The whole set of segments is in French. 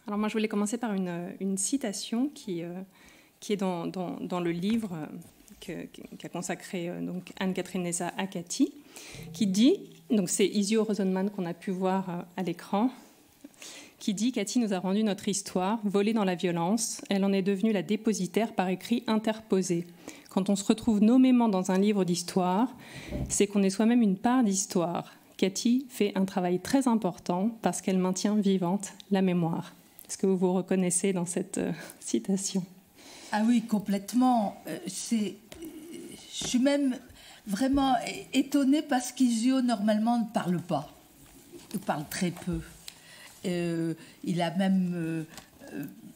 Alors moi, je voulais commencer par une citation qui est dans le livre qu'a consacré donc Anne-Catherine Neza à Cathy, qui dit, donc c'est Isio Rosenman qu'on a pu voir à l'écran, qui dit « Cathy nous a rendu notre histoire, volée dans la violence. Elle en est devenue la dépositaire par écrit interposé. Quand on se retrouve nommément dans un livre d'histoire, c'est qu'on est soi-même une part d'histoire. Cathy fait un travail très important parce qu'elle maintient vivante la mémoire. » Est-ce que vous vous reconnaissez dans cette citation? Ah oui, complètement. Je suis même vraiment étonnée parce qu'Isio, normalement, ne parle pas. Il parle très peu. Il a même,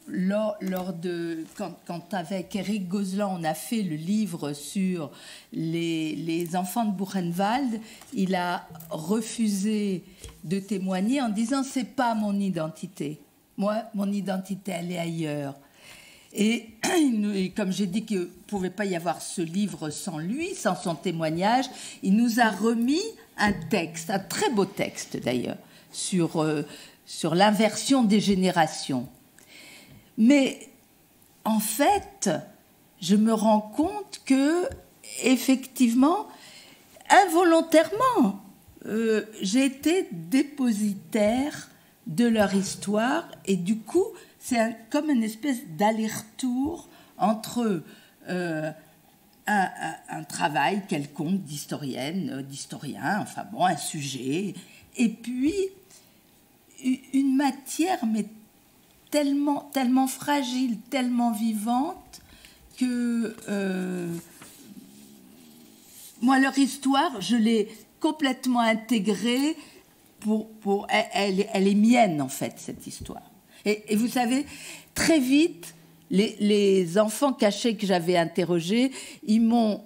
lors de... Quand avec Eric Gozlan, on a fait le livre sur les enfants de Buchenwald, il a refusé de témoigner en disant « c'est pas mon identité. Moi, mon identité, elle est ailleurs. » Et comme j'ai dit qu'il ne pouvait pas y avoir ce livre sans lui, sans son témoignage, il nous a remis un texte, un très beau texte d'ailleurs, sur l'inversion des générations. Mais en fait, je me rends compte que, effectivement, involontairement, j'ai été dépositaire de leur histoire et du coup, c'est comme une espèce d'aller-retour entre un travail quelconque d'historienne, d'historien, enfin bon, un sujet, et puis une matière, mais tellement, tellement fragile, tellement vivante, que moi, leur histoire, je l'ai complètement intégrée elle est mienne, en fait, cette histoire. Et vous savez, très vite, les enfants cachés que j'avais interrogés, ils m'ont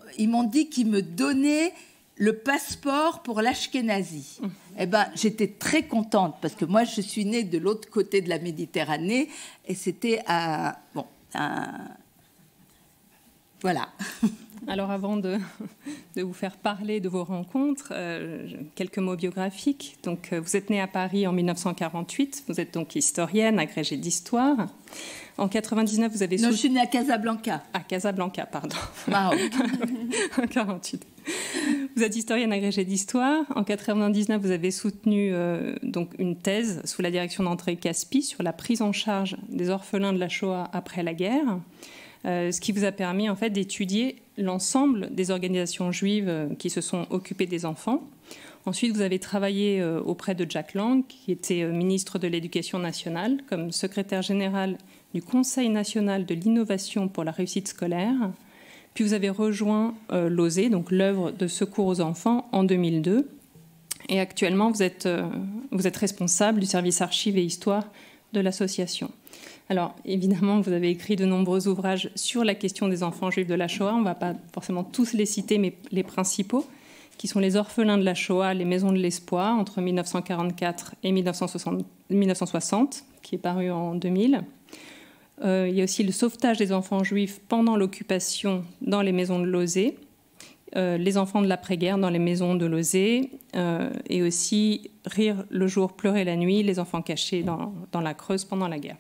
dit qu'ils me donnaient le passeport pour l'Ashkenazi. Eh ben, j'étais très contente parce que moi, je suis née de l'autre côté de la Méditerranée et c'était voilà. Alors avant de vous faire parler de vos rencontres, quelques mots biographiques. Donc, vous êtes née à Paris en 1948, vous êtes donc historienne, agrégée d'histoire. En 99, vous avez... Non, je suis née à Casablanca. À Casablanca, pardon. Maroc. En 48. Vous êtes historienne agrégée d'histoire. En 99, vous avez soutenu donc une thèse sous la direction d'André Caspi sur la prise en charge des orphelins de la Shoah après la guerre. Ce qui vous a permis en fait d'étudier l'ensemble des organisations juives qui se sont occupées des enfants. Ensuite, vous avez travaillé auprès de Jack Lang, qui était ministre de l'Éducation nationale, comme secrétaire général du Conseil national de l'innovation pour la réussite scolaire. Puis vous avez rejoint l'OSE, donc l'œuvre de secours aux enfants, en 2002. Et actuellement, vous êtes responsable du service archives et histoire de l'association. Alors, évidemment, vous avez écrit de nombreux ouvrages sur la question des enfants juifs de la Shoah. On ne va pas forcément tous les citer, mais les principaux, qui sont les orphelins de la Shoah, les maisons de l'espoir, entre 1944 et 1960, qui est paru en 2000. Il y a aussi le sauvetage des enfants juifs pendant l'occupation dans les maisons de Lozé, les enfants de l'après-guerre dans les maisons de Lozé, et aussi Rire le jour, pleurer la nuit, les enfants cachés dans la Creuse pendant la guerre.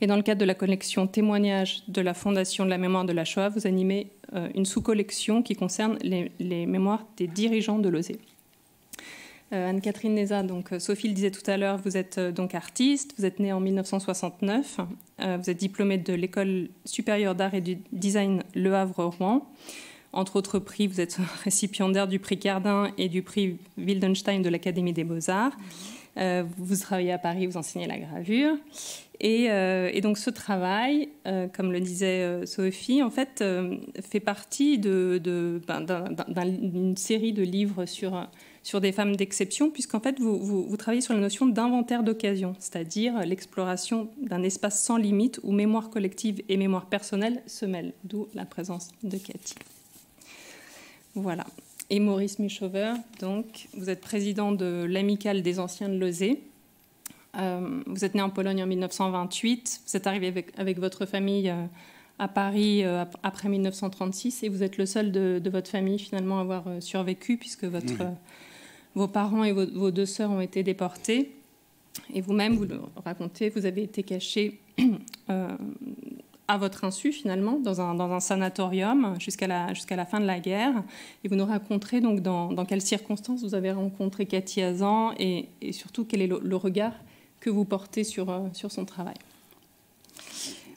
Et dans le cadre de la collection Témoignages de la Fondation de la mémoire de la Shoah, vous animez une sous-collection qui concerne les mémoires des dirigeants de Lozé. Anne-Catherine Neza, donc Sophie le disait tout à l'heure, vous êtes donc artiste, vous êtes née en 1969, vous êtes diplômée de l'École supérieure d'art et du design Le Havre-Rouen. Entre autres prix, vous êtes récipiendaire du prix Cardin et du prix Wildenstein de l'Académie des Beaux-Arts. Vous travaillez à Paris, vous enseignez la gravure. Et donc ce travail, comme le disait Sophie, en fait, fait partie d'une série de livres sur des femmes d'exception, puisqu'en fait, vous travaillez sur la notion d'inventaire d'occasion, c'est-à-dire l'exploration d'un espace sans limite où mémoire collective et mémoire personnelle se mêlent, d'où la présence de Cathy. Voilà. Et Maurice Muschover, donc, vous êtes président de l'Amicale des Anciens de Lozé. Vous êtes né en Pologne en 1928. Vous êtes arrivé avec votre famille à Paris après 1936 et vous êtes le seul de votre famille finalement à avoir survécu puisque vos parents et vos deux sœurs ont été déportés. Et vous-même, vous le racontez, vous avez été caché à votre insu, finalement, dans un sanatorium jusqu'à la fin de la guerre. Et vous nous raconterez donc dans quelles circonstances vous avez rencontré Cathy Hazan et surtout quel est le regard que vous portez sur son travail.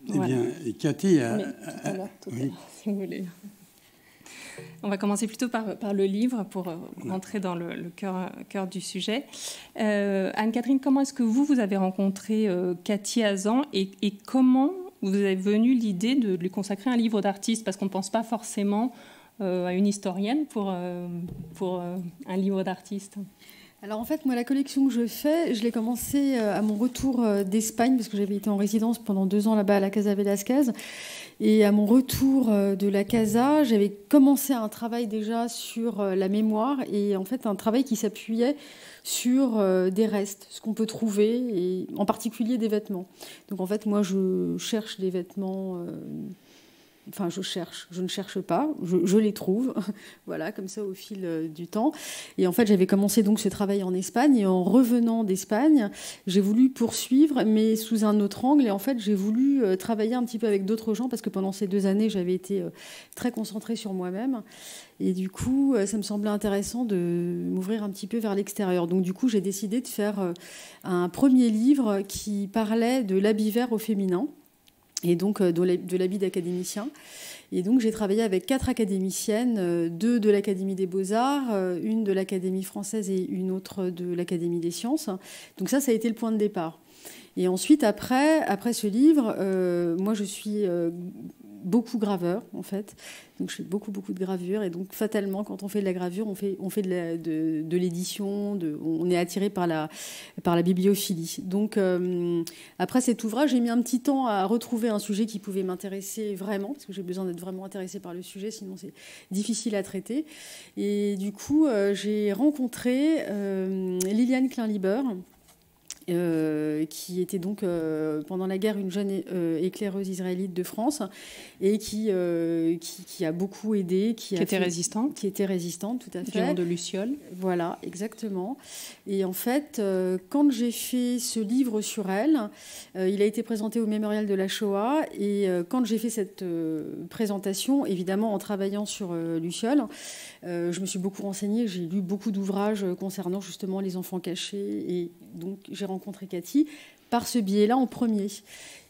Voilà. Eh bien, Cathy a... tout à l'heure, si vous voulez. On va commencer plutôt par le livre pour rentrer dans le cœur du sujet. Anne-Catherine, comment est-ce que vous avez rencontré Cathy Hazan et comment vous avez venu l'idée de lui consacrer un livre d'artiste? Parce qu'on ne pense pas forcément à une historienne pour un livre d'artiste. Alors en fait, moi, la collection que je fais, je l'ai commencée à mon retour d'Espagne, parce que j'avais été en résidence pendant 2 ans là-bas à la Casa Velázquez. Et à mon retour de la Casa, j'avais commencé un travail déjà sur la mémoire, et en fait un travail qui s'appuyait sur des restes, ce qu'on peut trouver, et en particulier des vêtements. Donc en fait, moi, je cherche des vêtements... Enfin, je ne cherche pas, je les trouve, voilà, comme ça au fil du temps. Et en fait, j'avais commencé donc ce travail en Espagne, et en revenant d'Espagne, j'ai voulu poursuivre, mais sous un autre angle. Et en fait, j'ai voulu travailler un petit peu avec d'autres gens, parce que pendant ces 2 années, j'avais été très concentrée sur moi-même. Et du coup, ça me semblait intéressant de m'ouvrir un petit peu vers l'extérieur. Donc du coup, j'ai décidé de faire un premier livre qui parlait de l'habit vert au féminin, et donc de l'habit d'académicien. Et donc j'ai travaillé avec 4 académiciennes, 2 de l'Académie des Beaux-Arts, une de l'Académie française et une autre de l'Académie des Sciences. Donc ça a été le point de départ. Et ensuite, après ce livre, moi je suis beaucoup graveur, en fait. Donc je fais beaucoup de gravures. Et donc fatalement, quand on fait de la gravure, on fait de l'édition, on est attiré par la bibliophilie. Donc après cet ouvrage, j'ai mis un petit temps à retrouver un sujet qui pouvait m'intéresser vraiment, parce que j'ai besoin d'être vraiment intéressée par le sujet, sinon c'est difficile à traiter. Et du coup, j'ai rencontré Liliane Kleinlieber, qui était donc pendant la guerre une jeune éclaireuse israélite de France, et qui a beaucoup aidé, qui était résistante, tout à fait. Du nom de Luciole. Voilà, exactement. Et en fait, quand j'ai fait ce livre sur elle, il a été présenté au Mémorial de la Shoah, et quand j'ai fait cette présentation, évidemment en travaillant sur Luciole, je me suis beaucoup renseignée, j'ai lu beaucoup d'ouvrages concernant justement les enfants cachés, et donc j'ai rencontré Cathy par ce biais-là en premier.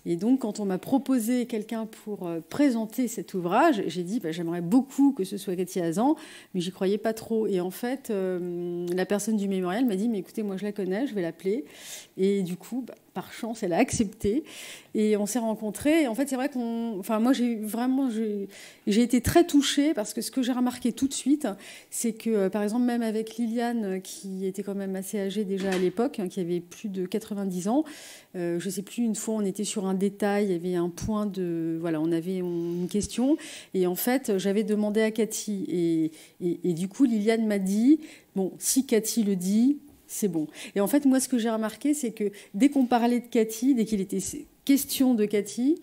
Et donc, quand on m'a proposé quelqu'un pour présenter cet ouvrage, j'ai dit j'aimerais beaucoup que ce soit Cathy Hazan, mais j'y croyais pas trop. Et en fait, la personne du mémorial m'a dit mais écoutez, moi je la connais, je vais l'appeler. Et du coup, par chance, elle a accepté. Et on s'est rencontrés. Et en fait, c'est vrai moi, j'ai été très touchée, parce que ce que j'ai remarqué tout de suite, c'est que, par exemple, même avec Liliane, qui était quand même assez âgée déjà à l'époque, qui avait plus de 90 ans, je ne sais plus, une fois, on était sur un détail, il y avait un point de... Voilà, on avait une question. Et en fait, j'avais demandé à Cathy. Et du coup, Liliane m'a dit, bon, si Cathy le dit... c'est bon. Et en fait, moi, ce que j'ai remarqué, c'est que dès qu'on parlait de Cathy, dès qu'il était question de Cathy,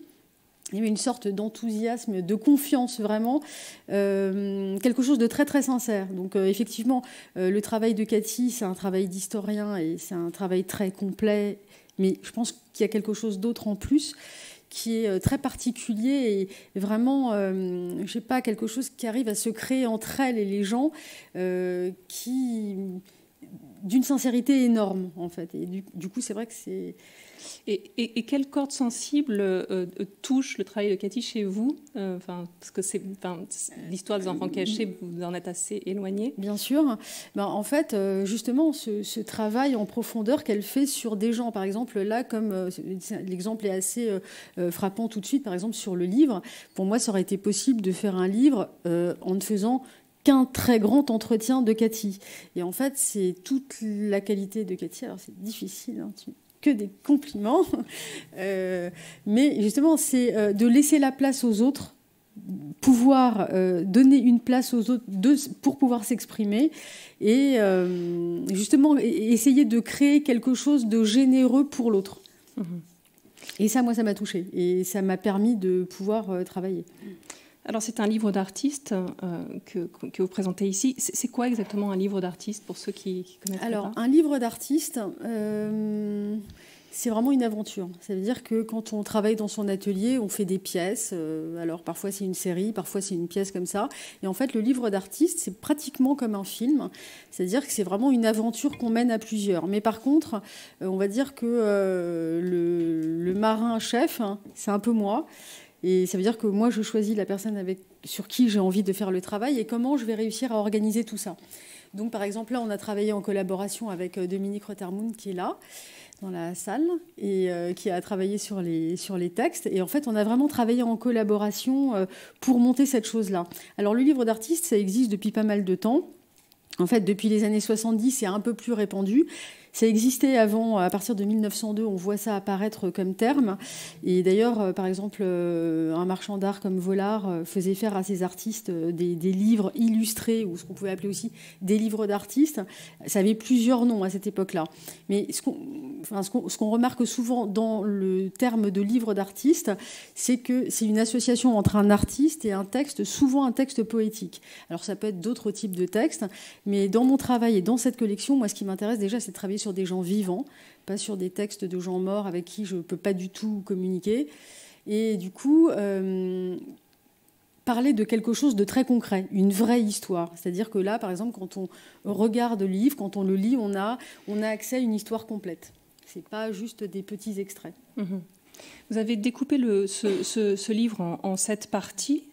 il y avait une sorte d'enthousiasme, de confiance, vraiment, quelque chose de très, très sincère. Donc, effectivement, le travail de Cathy, c'est un travail d'historien, et c'est un travail très complet, mais je pense qu'il y a quelque chose d'autre en plus, qui est très particulier, et vraiment, je sais pas, quelque chose qui arrive à se créer entre elles et les gens, d'une sincérité énorme, en fait. Et du coup, c'est vrai que c'est... Et quelle corde sensible touche le travail de Cathy chez vous, parce que l'histoire des enfants cachés, vous en êtes assez éloignée. Bien sûr. En fait, justement, ce travail en profondeur qu'elle fait sur des gens, par exemple, là, comme l'exemple est assez frappant tout de suite, par exemple, sur le livre, pour moi, ça aurait été possible de faire un livre en ne faisant qu'un très grand entretien de Cathy. Et en fait, c'est toute la qualité de Cathy. Alors, c'est difficile, hein, que des compliments. Mais justement, c'est de laisser la place aux autres, pouvoir donner une place aux autres pour pouvoir s'exprimer, et justement essayer de créer quelque chose de généreux pour l'autre. Mmh. Et ça, moi, ça m'a touchée. Et ça m'a permis de pouvoir travailler. Alors, c'est un livre d'artiste que vous présentez ici. C'est quoi exactement un livre d'artiste pour ceux qui connaissent pas? Alors, un livre d'artiste, c'est vraiment une aventure. Ça veut dire que quand on travaille dans son atelier, on fait des pièces. Alors, parfois, c'est une série, parfois, c'est une pièce comme ça. Et en fait, le livre d'artiste, c'est pratiquement comme un film. C'est-à-dire que c'est vraiment une aventure qu'on mène à plusieurs. Mais par contre, on va dire que le marin-chef, hein, c'est un peu moi. Et ça veut dire que moi, je choisis la personne sur qui j'ai envie de faire le travail et comment je vais réussir à organiser tout ça. Donc, par exemple, là, on a travaillé en collaboration avec Dominique Rottermund, qui est là, dans la salle, et qui a travaillé sur les textes. Et en fait, on a vraiment travaillé en collaboration pour monter cette chose-là. Alors, le livre d'artiste, ça existe depuis pas mal de temps. En fait, depuis les années 70, c'est un peu plus répandu. Ça existait avant, à partir de 1902, on voit ça apparaître comme terme. Et d'ailleurs, par exemple, un marchand d'art comme Vollard faisait faire à ses artistes des livres illustrés, ou ce qu'on pouvait appeler aussi des livres d'artistes. Ça avait plusieurs noms à cette époque-là. Mais ce qu'on remarque souvent dans le terme de livre d'artiste, c'est que c'est une association entre un artiste et un texte, souvent un texte poétique. Alors ça peut être d'autres types de textes, mais dans mon travail et dans cette collection, moi, ce qui m'intéresse déjà, c'est de travailler sur des gens vivants, pas sur des textes de gens morts avec qui je ne peux pas du tout communiquer. Et du coup, parler de quelque chose de très concret, une vraie histoire. C'est-à-dire que là, par exemple, quand on regarde le livre, quand on le lit, on a accès à une histoire complète. Ce n'est pas juste des petits extraits. Mmh. Vous avez découpé ce livre en 7 parties,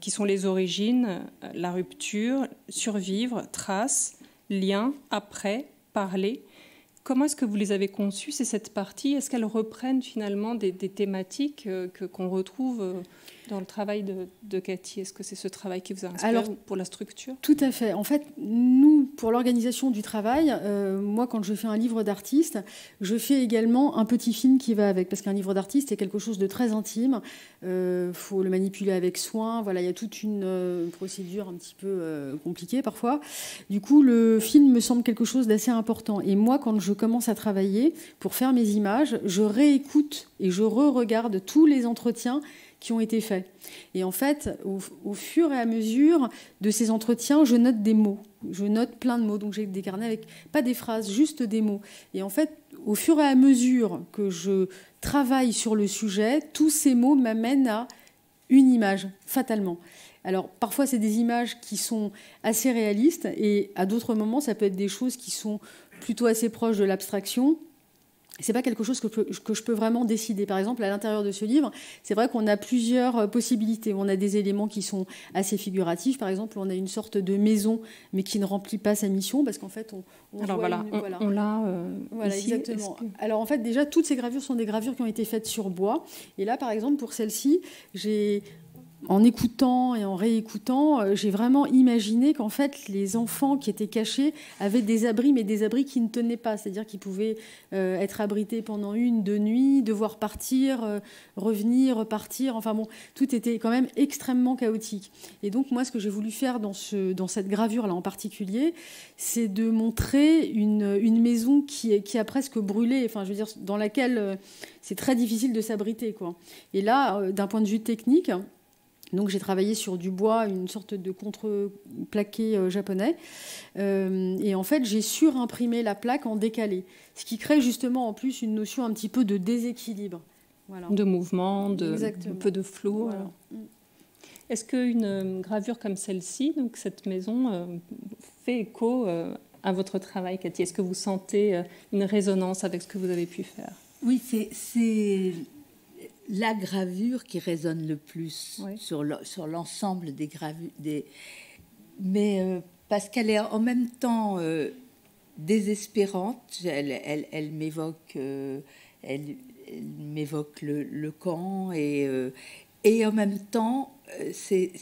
qui sont les origines, la rupture, survivre, traces, lien, après, parler. Comment est-ce que vous les avez conçues, ces 7 parties? Est-ce qu'elles reprennent finalement des thématiques qu'on retrouve dans le travail de Cathy? Est-ce que c'est ce travail qui vous a inspiré pour la structure? Tout à fait. En fait, nous, pour l'organisation du travail, moi, quand je fais un livre d'artiste, je fais également un petit film qui va avec. Parce qu'un livre d'artiste, c'est quelque chose de très intime. Faut le manipuler avec soin. Voilà, il y a toute une procédure un petit peu compliquée parfois. Du coup, le film me semble quelque chose d'assez important. Et moi, quand je commence à travailler pour faire mes images, je réécoute et je re-regarde tous les entretiens qui ont été faits. Et en fait, au fur et à mesure de ces entretiens, je note des mots. Je note plein de mots. Donc j'ai des carnets avec pas des phrases, juste des mots. Et en fait, au fur et à mesure que je travaille sur le sujet, tous ces mots m'amènent à une image, fatalement. Alors, parfois, c'est des images qui sont assez réalistes, et à d'autres moments, ça peut être des choses qui sont plutôt assez proches de l'abstraction. C'est pas quelque chose que je peux vraiment décider. Par exemple, à l'intérieur de ce livre, c'est vrai qu'on a plusieurs possibilités. On a des éléments qui sont assez figuratifs. Par exemple, on a une sorte de maison, mais qui ne remplit pas sa mission, parce qu'en fait, on l'a ici. Exactement. Alors, en fait, déjà, toutes ces gravures sont des gravures qui ont été faites sur bois. Et là, par exemple, pour celle-ci, en écoutant et en réécoutant, j'ai vraiment imaginé qu'en fait, les enfants qui étaient cachés avaient des abris, mais des abris qui ne tenaient pas. C'est-à-dire qu'ils pouvaient être abrités pendant 1-2 nuits, devoir partir, revenir, repartir. Enfin bon, tout était quand même extrêmement chaotique. Et donc, moi, ce que j'ai voulu faire dans cette gravure-là en particulier, c'est de montrer une maison qui a presque brûlé, enfin, je veux dire, dans laquelle c'est très difficile de s'abriter, quoi. Et là, d'un point de vue technique, donc j'ai travaillé sur du bois, une sorte de contreplaqué japonais. Et en fait, j'ai surimprimé la plaque en décalé, ce qui crée justement en plus une notion un petit peu de déséquilibre. Voilà. De mouvement, un peu de flou. Voilà. Est-ce qu'une gravure comme celle-ci, donc cette maison, fait écho à votre travail, Cathy? Est-ce que vous sentez une résonance avec ce que vous avez pu faire? Oui, c'est la gravure qui résonne le plus, oui, sur l'ensemble des gravures. Mais parce qu'elle est en même temps désespérante, elle m'évoque le camp, et en même temps, c'est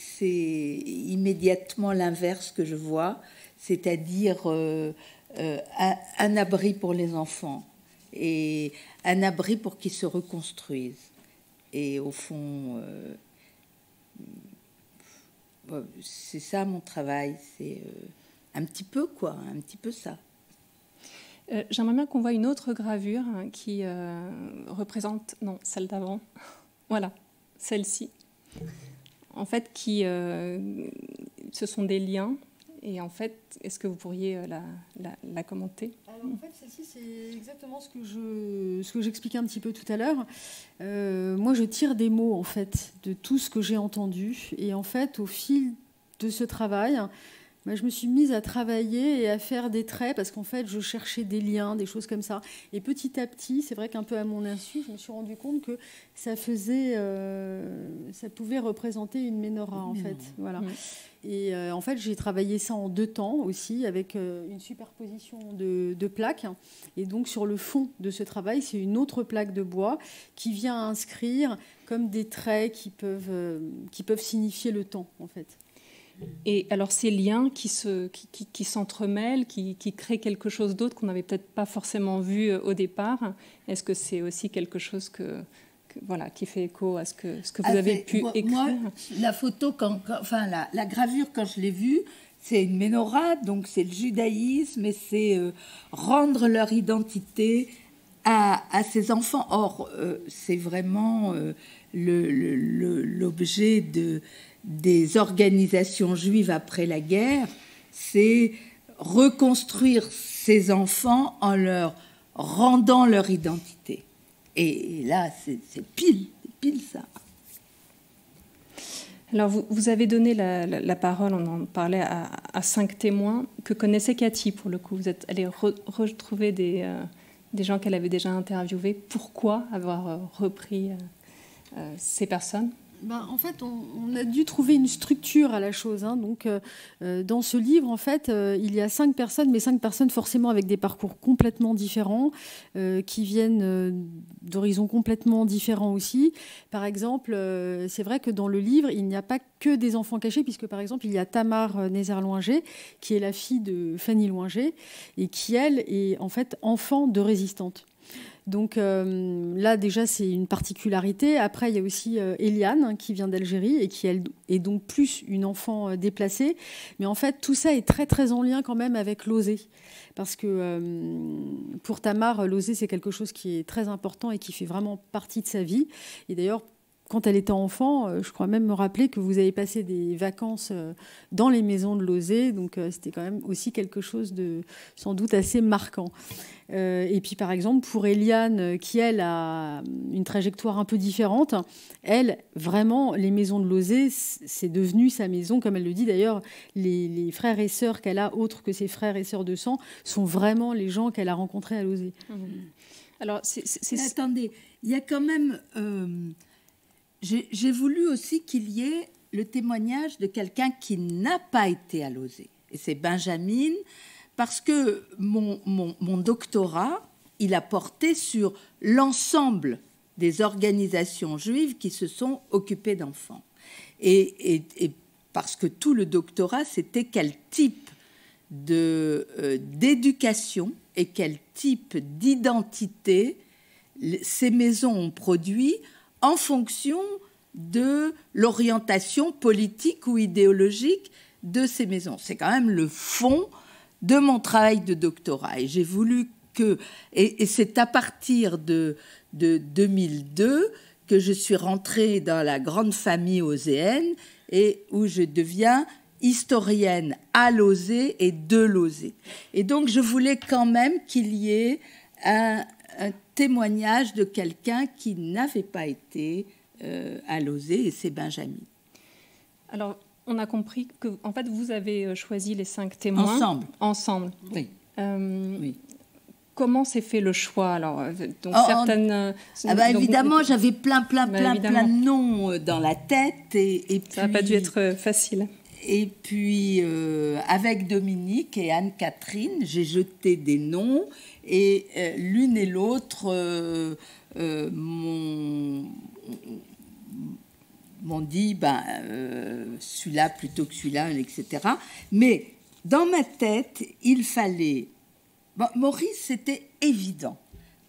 immédiatement l'inverse que je vois, c'est-à-dire un abri pour les enfants et un abri pour qu'ils se reconstruisent. Et au fond, c'est ça mon travail, c'est un petit peu ça. J'aimerais bien qu'on voit une autre gravure qui représente, non, celle d'avant, voilà, celle-ci, en fait, ce sont des liens. Et en fait, est-ce que vous pourriez la commenter? Alors, en fait, celle-ci, c'est exactement ce que j'expliquais un petit peu tout à l'heure. Moi, je tire des mots, en fait, de tout ce que j'ai entendu. Et en fait, au fil de ce travail, je me suis mise à travailler et à faire des traits parce qu'en fait, je cherchais des liens, des choses comme ça. Et petit à petit, c'est vrai qu'un peu à mon insu, je me suis rendu compte que ça pouvait représenter une ménorah, en fait. Voilà. Et en fait, j'ai travaillé ça en 2 temps aussi, avec une superposition de plaques. Et donc, sur le fond de ce travail, c'est une autre plaque de bois qui vient inscrire comme des traits qui peuvent signifier le temps, en fait. Et alors ces liens qui s'entremêlent, qui créent quelque chose d'autre qu'on n'avait peut-être pas forcément vu au départ, est-ce que c'est aussi quelque chose qui fait écho à ce que vous avez pu écrire? Moi, la photo, la gravure, quand je l'ai vue, c'est une ménorah, donc c'est le judaïsme, et c'est rendre leur identité à ces enfants. Or, c'est vraiment l'objet des organisations juives après la guerre, c'est reconstruire ces enfants en leur rendant leur identité. Et là, c'est pile ça. Alors, vous avez donné la parole, on en parlait, à 5 témoins que connaissait Cathy, pour le coup. Vous êtes allé retrouver des gens qu'elle avait déjà interviewés. Pourquoi avoir repris ces personnes? En fait, on a dû trouver une structure à la chose. Donc, dans ce livre, en fait, il y a 5 personnes, mais 5 personnes forcément avec des parcours complètement différents, qui viennent d'horizons complètement différents aussi. Par exemple, c'est vrai que dans le livre, il n'y a pas que des enfants cachés, puisque par exemple, il y a Tamar Nézer-Loinger, qui est la fille de Fanny Loinger, et qui, elle, est en fait enfant de résistante. Donc là, déjà, c'est une particularité. Après, il y a aussi Eliane, qui vient d'Algérie et qui, elle, est donc plus une enfant déplacée. Mais en fait, tout ça est très, très en lien quand même avec l'osé. Parce que pour Tamar, l'osé, c'est quelque chose qui est très important et qui fait vraiment partie de sa vie. Et d'ailleurs, quand elle était enfant, je crois même me rappeler que vous avez passé des vacances dans les maisons de l'osé. Donc c'était quand même aussi quelque chose de sans doute assez marquant. Et puis, par exemple, pour Eliane, qui, elle, a une trajectoire un peu différente, elle, vraiment, les maisons de l'osé, c'est devenu sa maison. Comme elle le dit, d'ailleurs, les frères et sœurs qu'elle a, autres que ses frères et sœurs de sang, sont vraiment les gens qu'elle a rencontrés à l'osé. Alors, attendez, il y a quand même... J'ai voulu aussi qu'il y ait le témoignage de quelqu'un qui n'a pas été à l'osé. Et c'est Benjamin... Parce que mon doctorat, il a porté sur l'ensemble des organisations juives qui se sont occupées d'enfants. Et parce que tout le doctorat, c'était quel type d'éducation et quel type d'identité ces maisons ont produit en fonction de l'orientation politique ou idéologique de ces maisons. C'est quand même le fond de mon travail de doctorat. Et j'ai voulu que... Et c'est à partir de 2002 que je suis rentrée dans la grande famille oséenne et où je deviens historienne à l'osé et de l'osé. Et donc, je voulais quand même qu'il y ait un témoignage de quelqu'un qui n'avait pas été à l'osé, et c'est Benjamin. Alors, on a compris que, en fait, vous avez choisi les 5 témoins ensemble. Oui. Oui. Comment s'est fait le choix alors? Donc certaines. Évidemment, j'avais plein de noms dans la tête et ça n'a pas dû être facile. Et puis, avec Dominique et Anne-Catherine, j'ai jeté des noms et l'une et l'autre m'ont dit celui-là plutôt que celui-là, etc. Mais dans ma tête, il fallait... Maurice, c'était évident.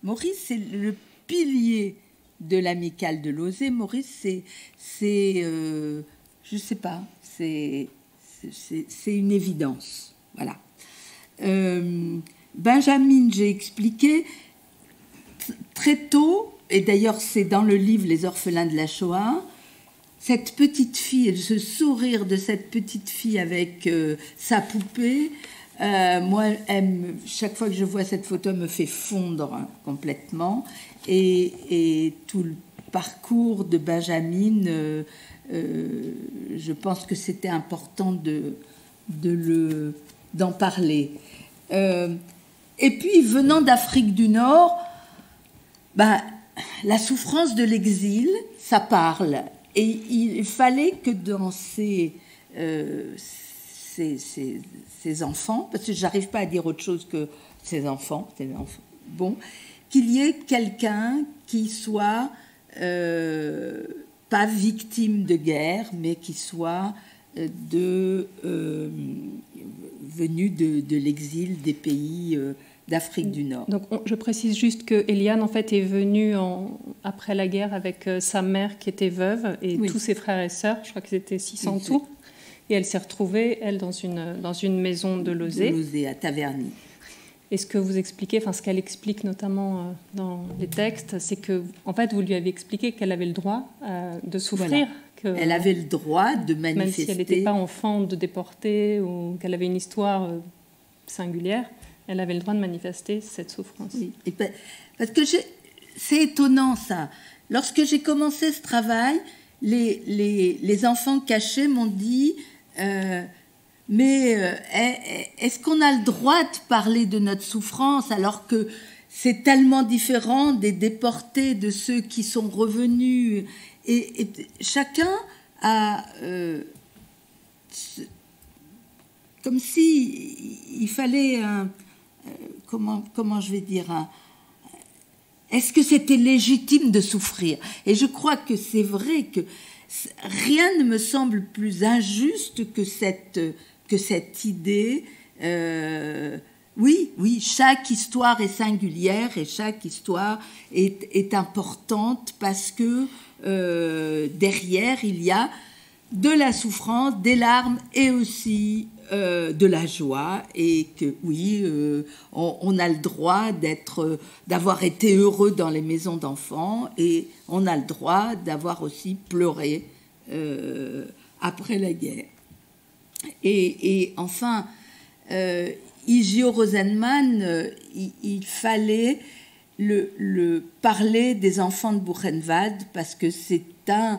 Maurice, c'est le pilier de l'amicale de l'osé. Maurice, je sais pas, c'est une évidence. Voilà. Benjamin, j'ai expliqué très tôt, et d'ailleurs c'est dans le livre Les orphelins de la Shoah, cette petite fille, et ce sourire de cette petite fille avec sa poupée, moi, chaque fois que je vois cette photo, elle me fait fondre complètement. Et tout le parcours de Benjamin, je pense que c'était important d'en parler. Et puis, venant d'Afrique du Nord, la souffrance de l'exil, ça parle. Et il fallait que dans ces enfants, parce que je n'arrive pas à dire autre chose que ces enfants, bon, qu'il y ait quelqu'un qui soit pas victime de guerre, mais qui soit venu de l'exil des pays d'Afrique du Nord. Donc je précise juste que Eliane en fait est venue après la guerre avec sa mère qui était veuve et tous ses frères et sœurs, je crois qu'ils étaient 6 en tout, et elle s'est retrouvée, elle, dans une maison de Lauzet. De Lauzet, à Taverny. Et ce que vous expliquez, enfin ce qu'elle explique notamment dans les textes, c'est que en fait vous lui avez expliqué qu'elle avait le droit de souffrir. Voilà. Elle avait le droit de manifester. Même si elle n'était pas enfant de déportée ou qu'elle avait une histoire singulière, elle avait le droit de manifester cette souffrance. Oui. Parce que c'est étonnant ça. Lorsque j'ai commencé ce travail, les enfants cachés m'ont dit mais est-ce qu'on a le droit de parler de notre souffrance alors que c'est tellement différent des déportés, de ceux qui sont revenus, et chacun a comme si il fallait comment je vais dire est-ce que c'était légitime de souffrir? Et je crois que c'est vrai que rien ne me semble plus injuste que cette idée. Oui, chaque histoire est singulière et chaque histoire est importante parce que derrière, il y a de la souffrance, des larmes et aussi de la joie, et que oui, on a le droit d'avoir été heureux dans les maisons d'enfants, et on a le droit d'avoir aussi pleuré après la guerre. Et enfin, Igio Rosenman, il fallait parler des enfants de Buchenwald parce que c'est un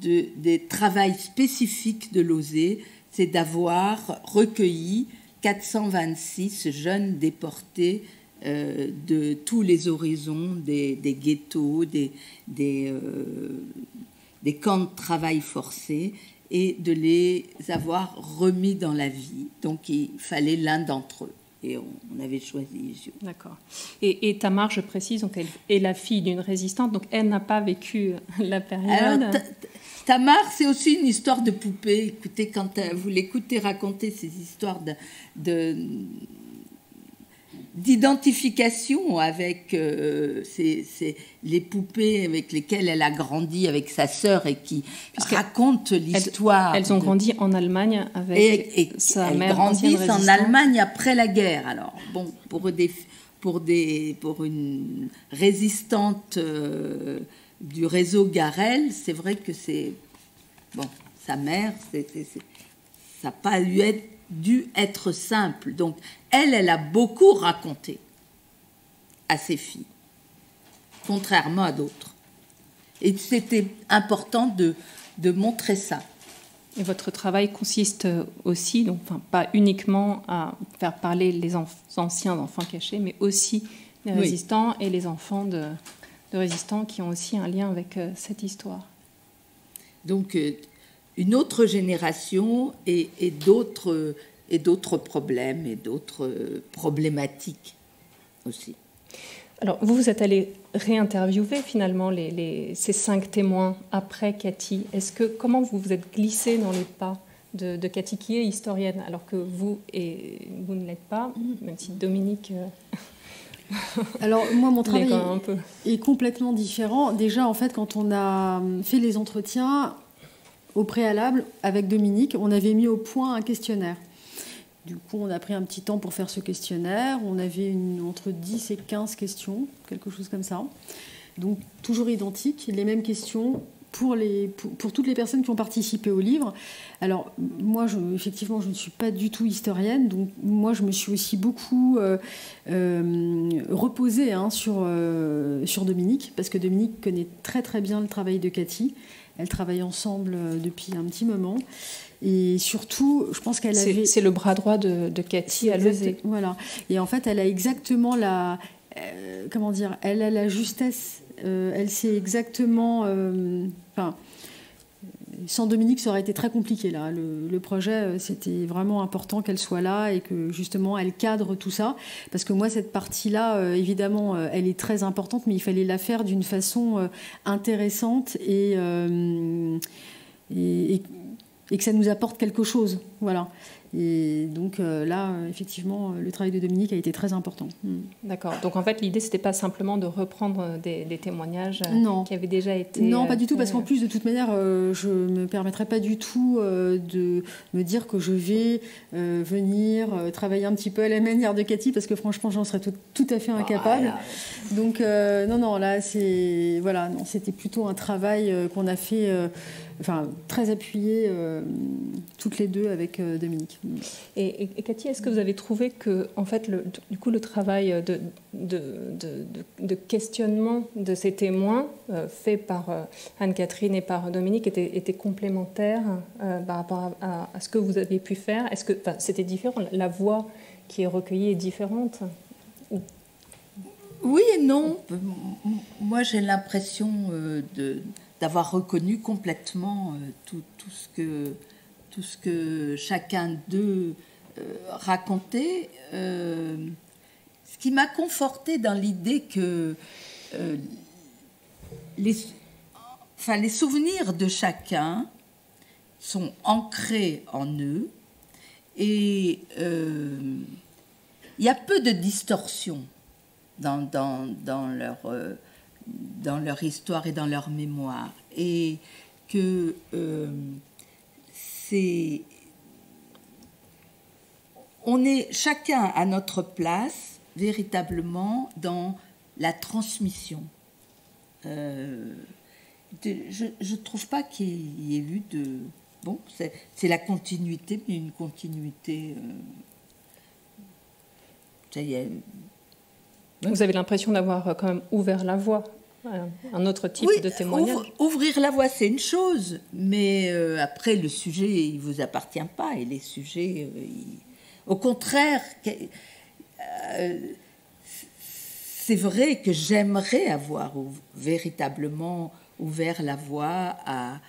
des travaux spécifiques de Lauzet, c'est d'avoir recueilli 426 jeunes déportés de tous les horizons, des ghettos, des camps de travail forcés, et de les avoir remis dans la vie. Donc il fallait l'un d'entre eux. Et on avait choisi Igio. D'accord. Et Tamar, je précise, donc elle est la fille d'une résistante, donc elle n'a pas vécu la période. Alors, Tamar, c'est aussi une histoire de poupée. Écoutez, quand vous l'écoutez raconter ces histoires d'identification avec les poupées avec lesquelles elle a grandi avec sa sœur et qui racontent l'histoire. Elles ont grandi en Allemagne avec sa mère. Elles grandissent en Allemagne après la guerre. Alors, bon, pour une résistante du réseau Garel, c'est vrai que c'est... Bon, sa mère, ça n'a pas dû être simple. Donc, elle a beaucoup raconté à ses filles, contrairement à d'autres. Et c'était important de montrer ça. Et votre travail consiste aussi, donc, pas uniquement à faire parler les anciens enfants cachés, mais aussi les résistants et les enfants de résistants qui ont aussi un lien avec cette histoire. Donc, une autre génération et d'autres problèmes et d'autres problématiques aussi. Alors, vous êtes allé réinterviewer finalement ces 5 témoins après Cathy. Comment vous vous êtes glissé dans les pas de Cathy, qui est historienne, alors que vous ne l'êtes pas, même si Dominique... Alors, moi, mon travail est complètement différent. Déjà, en fait, quand on a fait les entretiens au préalable avec Dominique, on avait mis au point un questionnaire. Du coup, on a pris un petit temps pour faire ce questionnaire. On avait entre 10 et 15 questions, quelque chose comme ça. Donc, toujours identiques, les mêmes questions pour toutes les personnes qui ont participé au livre. Alors, moi, effectivement, je ne suis pas du tout historienne, donc moi, je me suis aussi beaucoup reposée sur Dominique, parce que Dominique connaît très très bien le travail de Cathy. Elles travaillent ensemble depuis un petit moment. Et surtout, je pense qu'elle avait... C'est le bras droit de Cathy à Lezé. Voilà. Et en fait, elle a exactement la... comment dire, elle a la justesse, elle sait exactement... sans Dominique, ça aurait été très compliqué, là. Le projet, c'était vraiment important qu'elle soit là et que, justement, elle cadre tout ça. Parce que moi, cette partie-là, évidemment, elle est très importante, mais il fallait la faire d'une façon intéressante et que ça nous apporte quelque chose. Voilà. Et donc là, effectivement, le travail de Dominique a été très important. D'accord. Donc en fait, l'idée, c'était pas simplement de reprendre des témoignages qui avaient déjà été... Non, pas du tout, parce qu'en plus, de toute manière, je ne me permettrai pas du tout de me dire que je vais venir travailler un petit peu à la manière de Cathy, parce que franchement, j'en serais tout à fait incapable. Donc non, là, c'était plutôt un travail qu'on a fait... très appuyé toutes les deux avec Dominique. Et Cathy, est-ce que vous avez trouvé que, en fait, le travail de questionnement de ces témoins fait par Anne-Catherine et par Dominique était complémentaire par rapport à ce que vous aviez pu faire? Est-ce que c'était différent? La voix qui est recueillie est différente? Oui et non. Moi, j'ai l'impression d'avoir reconnu complètement tout ce que chacun d'eux racontait, ce qui m'a confortée dans l'idée que les souvenirs de chacun sont ancrés en eux et il y a peu de distorsion dans leur histoire et dans leur mémoire, et que on est chacun à notre place véritablement dans la transmission. Je ne trouve pas qu'il y ait eu de... Bon, c'est la continuité, mais une continuité... ça y est. Vous avez l'impression d'avoir quand même ouvert la voie à un autre type de témoignage. Ouvrir la voie, c'est une chose, mais après, le sujet, il ne vous appartient pas. Et les sujets, au contraire, c'est vrai que j'aimerais avoir véritablement ouvert la voie à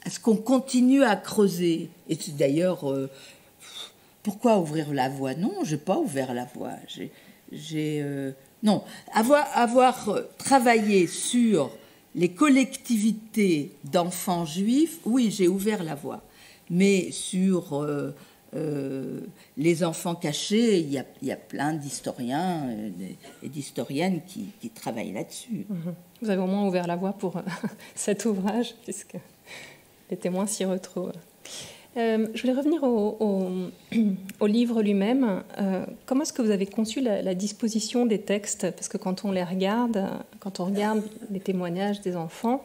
ce qu'on continue à creuser. Et d'ailleurs... pourquoi ouvrir la voie? Non, je n'ai pas ouvert la voie. Non, avoir travaillé sur les collectivités d'enfants juifs, oui, j'ai ouvert la voie. Mais sur les enfants cachés, il y a plein d'historiens et d'historiennes qui travaillent là-dessus. Vous avez au moins ouvert la voie pour cet ouvrage, puisque les témoins s'y retrouvent. Je voulais revenir au livre lui-même. Comment est-ce que vous avez conçu la disposition des textes? Parce que quand on regarde les témoignages des enfants,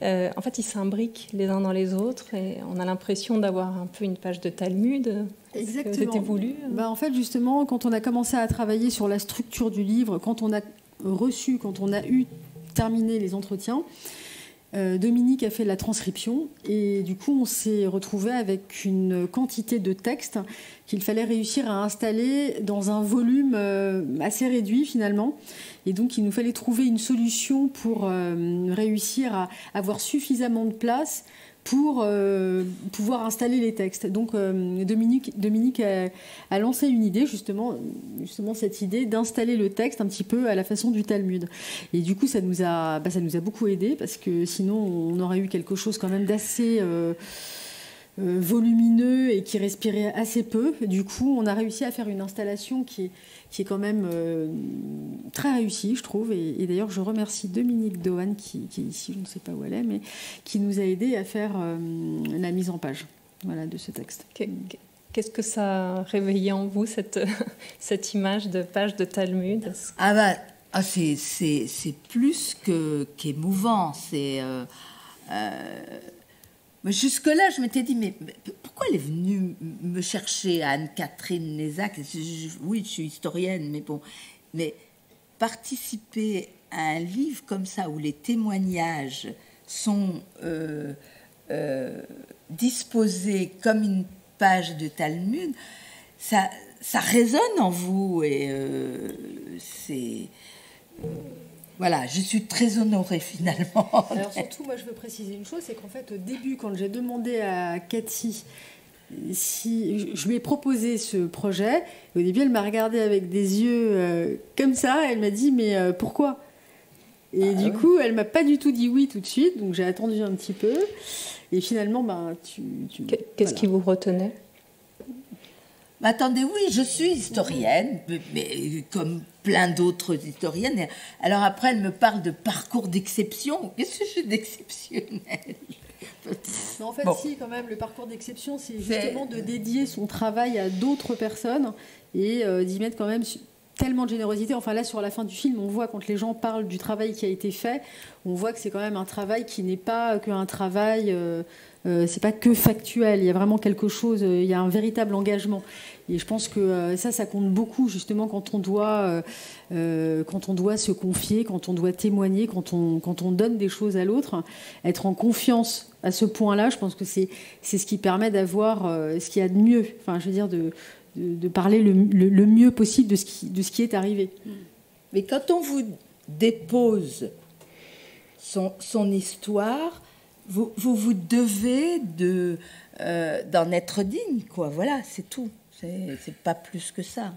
en fait, ils s'imbriquent les uns dans les autres et on a l'impression d'avoir un peu une page de Talmud. Exactement. C'était voulu. En fait, justement, quand on a commencé à travailler sur la structure du livre, quand on a terminé les entretiens, Dominique a fait la transcription et du coup on s'est retrouvé avec une quantité de textes qu'il fallait réussir à installer dans un volume assez réduit finalement, et donc il nous fallait trouver une solution pour réussir à avoir suffisamment de place pour pouvoir installer les textes. Donc Dominique a lancé une idée, justement cette idée d'installer le texte un petit peu à la façon du Talmud. Et du coup, ça nous a beaucoup aidé, parce que sinon, on aurait eu quelque chose quand même d'assez volumineux et qui respirait assez peu. Du coup, on a réussi à faire une installation qui est quand même très réussie, je trouve. Et d'ailleurs, je remercie Dominique Dohan, qui est ici, je ne sais pas où elle est, mais qui nous a aidés à faire la mise en page de ce texte. Qu'est-ce que ça a réveillé en vous, cette image de page de Talmud? Ah, c'est plus qu'émouvant. Jusque-là, je m'étais dit, mais pourquoi elle est venue me chercher, Anne-Catherine Nézac? Oui, je suis historienne, mais bon. Mais participer à un livre comme ça, où les témoignages sont disposés comme une page de Talmud, ça résonne en vous. Et voilà, je suis très honorée finalement. Alors surtout, moi je veux préciser une chose, c'est qu'en fait au début, quand j'ai demandé à Cathy si je lui ai proposé ce projet, au début elle m'a regardée avec des yeux comme ça, elle m'a dit mais pourquoi? Et du coup elle m'a pas du tout dit oui tout de suite, donc j'ai attendu un petit peu, et finalement Qu'est-ce qui vous retenait? Attendez, oui, je suis historienne, mais comme plein d'autres historiennes. Alors après, elle me parle de parcours d'exception. Qu'est-ce que j'ai d'exceptionnel? En fait, si, quand même, le parcours d'exception, c'est justement de dédier son travail à d'autres personnes et d'y mettre quand même tellement de générosité. Enfin là, sur la fin du film, on voit quand les gens parlent du travail qui a été fait, on voit que c'est quand même un travail qui n'est pas qu'un travail... c'est pas que factuel, il y a vraiment quelque chose, il y a un véritable engagement. Et je pense que ça compte beaucoup justement quand on doit se confier, quand on doit témoigner, quand on donne des choses à l'autre. Être en confiance à ce point-là, je pense que c'est ce qui permet d'avoir ce qu'il y a de mieux. Enfin, je veux dire, de parler le mieux possible de ce qui est arrivé. Mais quand on vous dépose son histoire, vous devez d'en être digne, quoi. Voilà, c'est tout. C'est pas plus que ça.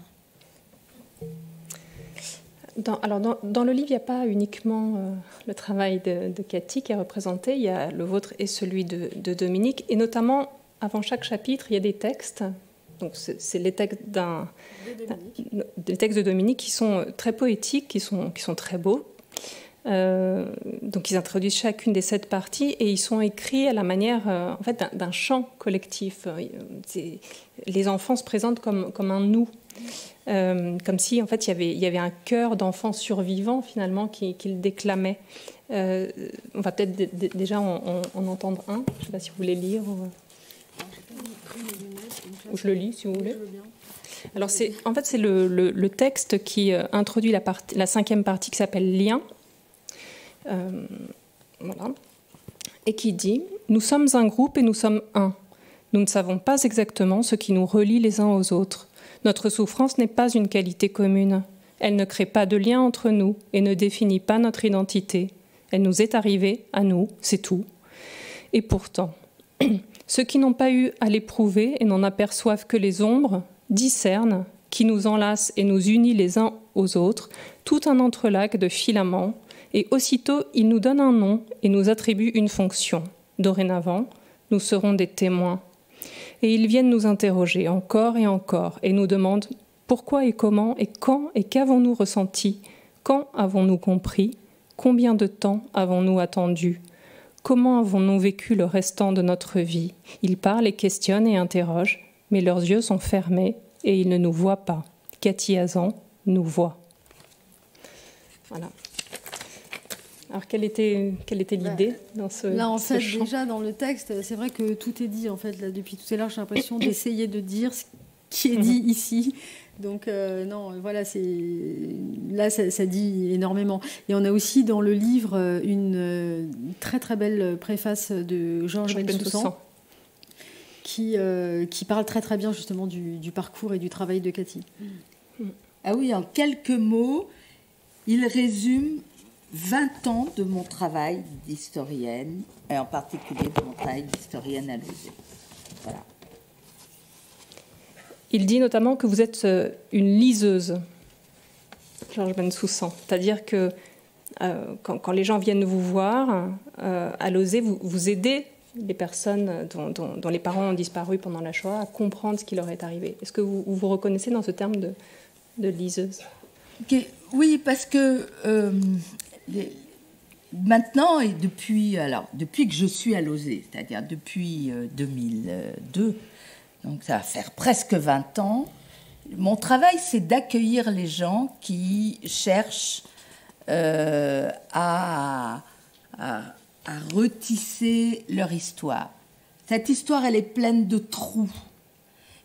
Dans le livre, il n'y a pas uniquement le travail de Cathy qui est représenté, il y a le vôtre et celui de Dominique, et notamment, avant chaque chapitre, il y a des textes. Donc c'est les textes des textes de Dominique qui sont très poétiques, qui sont très beaux. Donc ils introduisent chacune des 7 parties et ils sont écrits à la manière en fait d'un chant collectif. Les enfants se présentent comme un nous, comme si en fait il y avait un chœur d'enfants survivants finalement qu'ils déclamaient. On va peut-être déjà en entendre un. Je ne sais pas si vous voulez lire ou je le lis si vous voulez. Alors c'est le texte qui introduit la 5e partie qui s'appelle Lien. Voilà. Et qui dit « Nous sommes un groupe et nous sommes un. Nous ne savons pas exactement ce qui nous relie les uns aux autres. Notre souffrance n'est pas une qualité commune. Elle ne crée pas de lien entre nous et ne définit pas notre identité. Elle nous est arrivée, à nous, c'est tout. Et pourtant, ceux qui n'ont pas eu à l'éprouver et n'en aperçoivent que les ombres, discernent, qui nous enlace et nous unit les uns aux autres, tout un entrelac de filaments. Et aussitôt, il nous donne un nom et nous attribue une fonction. Dorénavant, nous serons des témoins. Et ils viennent nous interroger encore et nous demandent pourquoi et comment et quand et qu'avons-nous ressenti, quand avons-nous compris, combien de temps avons-nous attendu, comment avons-nous vécu le restant de notre vie. Ils parlent et questionnent et interrogent, mais leurs yeux sont fermés et ils ne nous voient pas. Cathy Hazan nous voit. Voilà. Alors, quelle était l'idée dans ce Là, en fait, chant déjà, dans le texte, c'est vrai que tout est dit, en fait. Là, depuis tout à l'heure, j'ai l'impression d'essayer de dire ce qui est dit ici. Donc, non, voilà, là, ça dit énormément. Et on a aussi, dans le livre, une très, très belle préface de Georges Bensoussan qui parle très, très bien, justement, du parcours et du travail de Cathy. Ah oui, en quelques mots, il résume 20 ans de mon travail d'historienne, et en particulier de mon travail d'historienne à l'Osée. Voilà. Il dit notamment que vous êtes une liseuse, Georges Bensoussan. C'est-à-dire que quand les gens viennent vous voir à l'Osée, vous aidez les personnes dont les parents ont disparu pendant la Shoah à comprendre ce qui leur est arrivé. Est-ce que vous vous reconnaissez dans ce terme de liseuse? Oui, parce que maintenant, et depuis que je suis à l'Osée, c'est-à-dire depuis 2002, donc ça va faire presque 20 ans, mon travail, c'est d'accueillir les gens qui cherchent à retisser leur histoire. Cette histoire, elle est pleine de trous.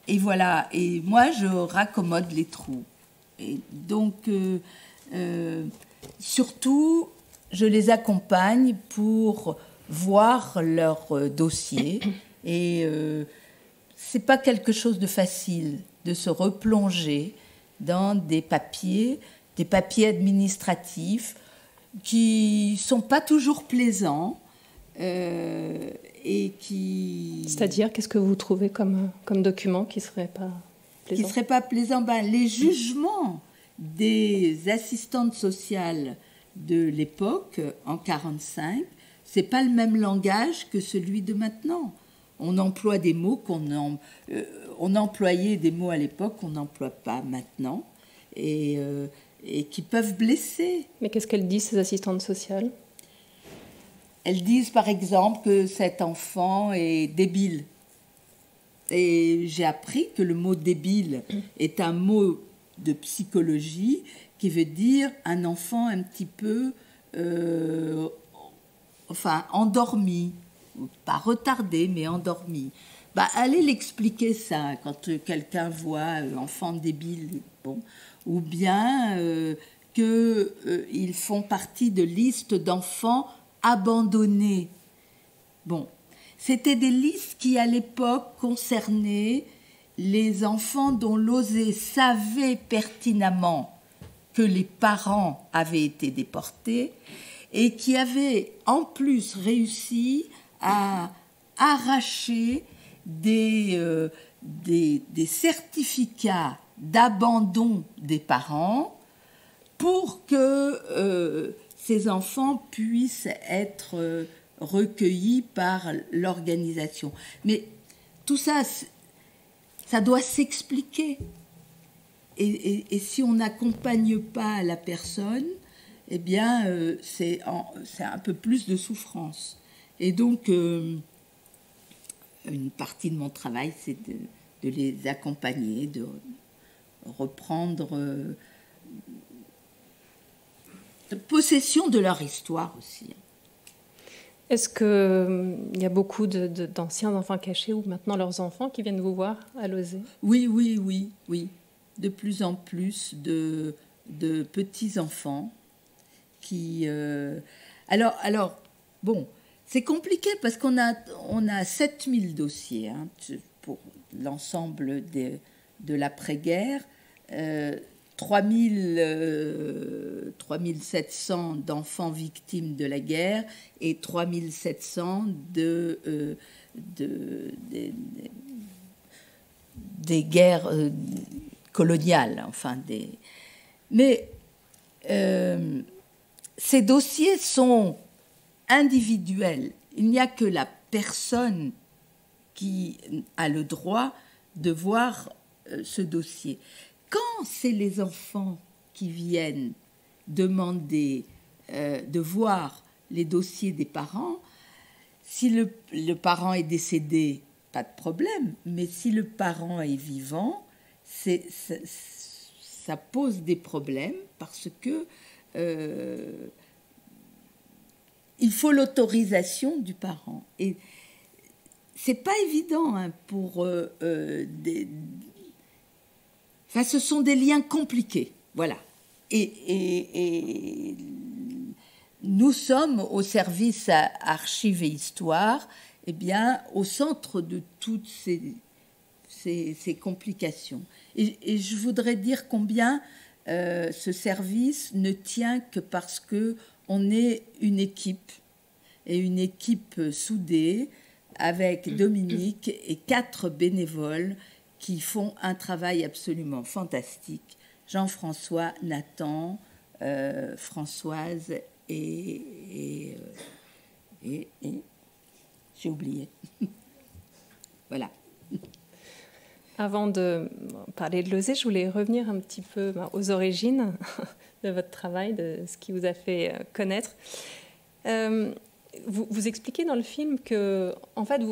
Et voilà, et moi, je raccommode les trous. Et donc, surtout, je les accompagne pour voir leur dossier. Et c'est pas quelque chose de facile de se replonger dans des papiers administratifs qui sont pas toujours plaisants et qui... C'est-à-dire, qu'est-ce que vous trouvez comme document qui serait pas plaisant? Qui serait pas plaisant. Les jugements des assistantes sociales de l'époque, en 1945, c'est pas le même langage que celui de maintenant. On emploie des mots on employait des mots à l'époque qu'on n'emploie pas maintenant et qui peuvent blesser. Mais qu'est-ce qu'elles disent, ces assistantes sociales? Elles disent par exemple que cet enfant est débile. Et j'ai appris que le mot débile est un mot de psychologie qui veut dire un enfant un petit peu endormi, pas retardé mais endormi. Allez l'expliquer ça quand quelqu'un voit enfant débile, bon, ou bien qu'ils font partie de listes d'enfants abandonnés. Bon, c'était des listes qui à l'époque concernaient les enfants dont l'OSE savait pertinemment que les parents avaient été déportés et qui avaient en plus réussi à arracher des certificats d'abandon des parents pour que ces enfants puissent être recueillis par l'organisation. Mais tout ça, ça doit s'expliquer. Et si on n'accompagne pas la personne, eh bien, c'est un peu plus de souffrance. Et donc, une partie de mon travail, c'est de les accompagner, de reprendre possession de leur histoire aussi. Est-ce qu'il y a beaucoup d'anciens enfants cachés ou maintenant leurs enfants qui viennent vous voir à l'OSE? Oui. De plus en plus de petits-enfants qui... Alors, bon, c'est compliqué parce qu'on a 7000 dossiers pour l'ensemble de l'après-guerre, 3700 d'enfants victimes de la guerre et 3700 des guerres coloniales. Mais ces dossiers sont individuels. Il n'y a que la personne qui a le droit de voir ce dossier. Quand c'est les enfants qui viennent demander de voir les dossiers des parents, si le parent est décédé, pas de problème, mais si le parent est vivant, ça pose des problèmes parce que il faut l'autorisation du parent. Et c'est pas évident pour ce sont des liens compliqués, voilà. Et nous sommes au service Archives et Histoire, eh bien, au centre de toutes ces complications. Et je voudrais dire combien ce service ne tient que parce qu'on est une équipe, et une équipe soudée, avec Dominique et 4 bénévoles qui font un travail absolument fantastique. Jean-François, Nathan, Françoise et j'ai oublié. Voilà. Avant de parler de l'OSE, je voulais revenir un petit peu aux origines de votre travail, de ce qui vous a fait connaître. Vous expliquez dans le film que, en fait,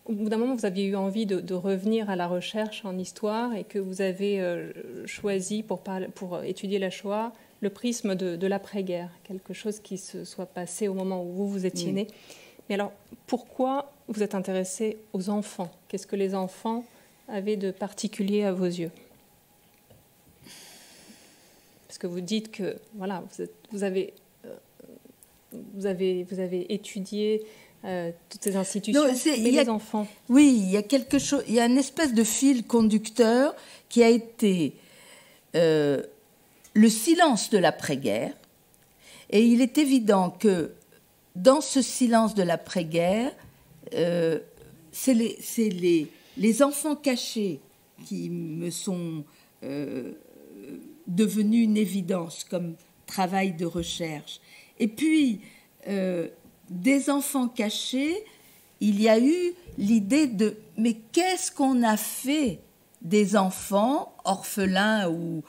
au bout d'un moment, vous aviez eu envie de revenir à la recherche en histoire et que vous avez choisi, pour étudier la Shoah, le prisme de l'après-guerre, quelque chose qui se soit passé au moment où vous étiez né. Mais alors, pourquoi vous êtes intéressé aux enfants? Qu'est-ce que les enfants avaient de particulier à vos yeux? Parce que vous dites que voilà, vous avez étudié toutes ces institutions, mais les enfants. Oui, il y a quelque chose, il y a une espèce de fil conducteur qui a été le silence de l'après-guerre. Et il est évident que dans ce silence de l'après-guerre, c'est les enfants cachés qui me sont devenus une évidence comme travail de recherche. Et puis, des enfants cachés, il y a eu l'idée de « mais qu'est-ce qu'on a fait des enfants orphelins ou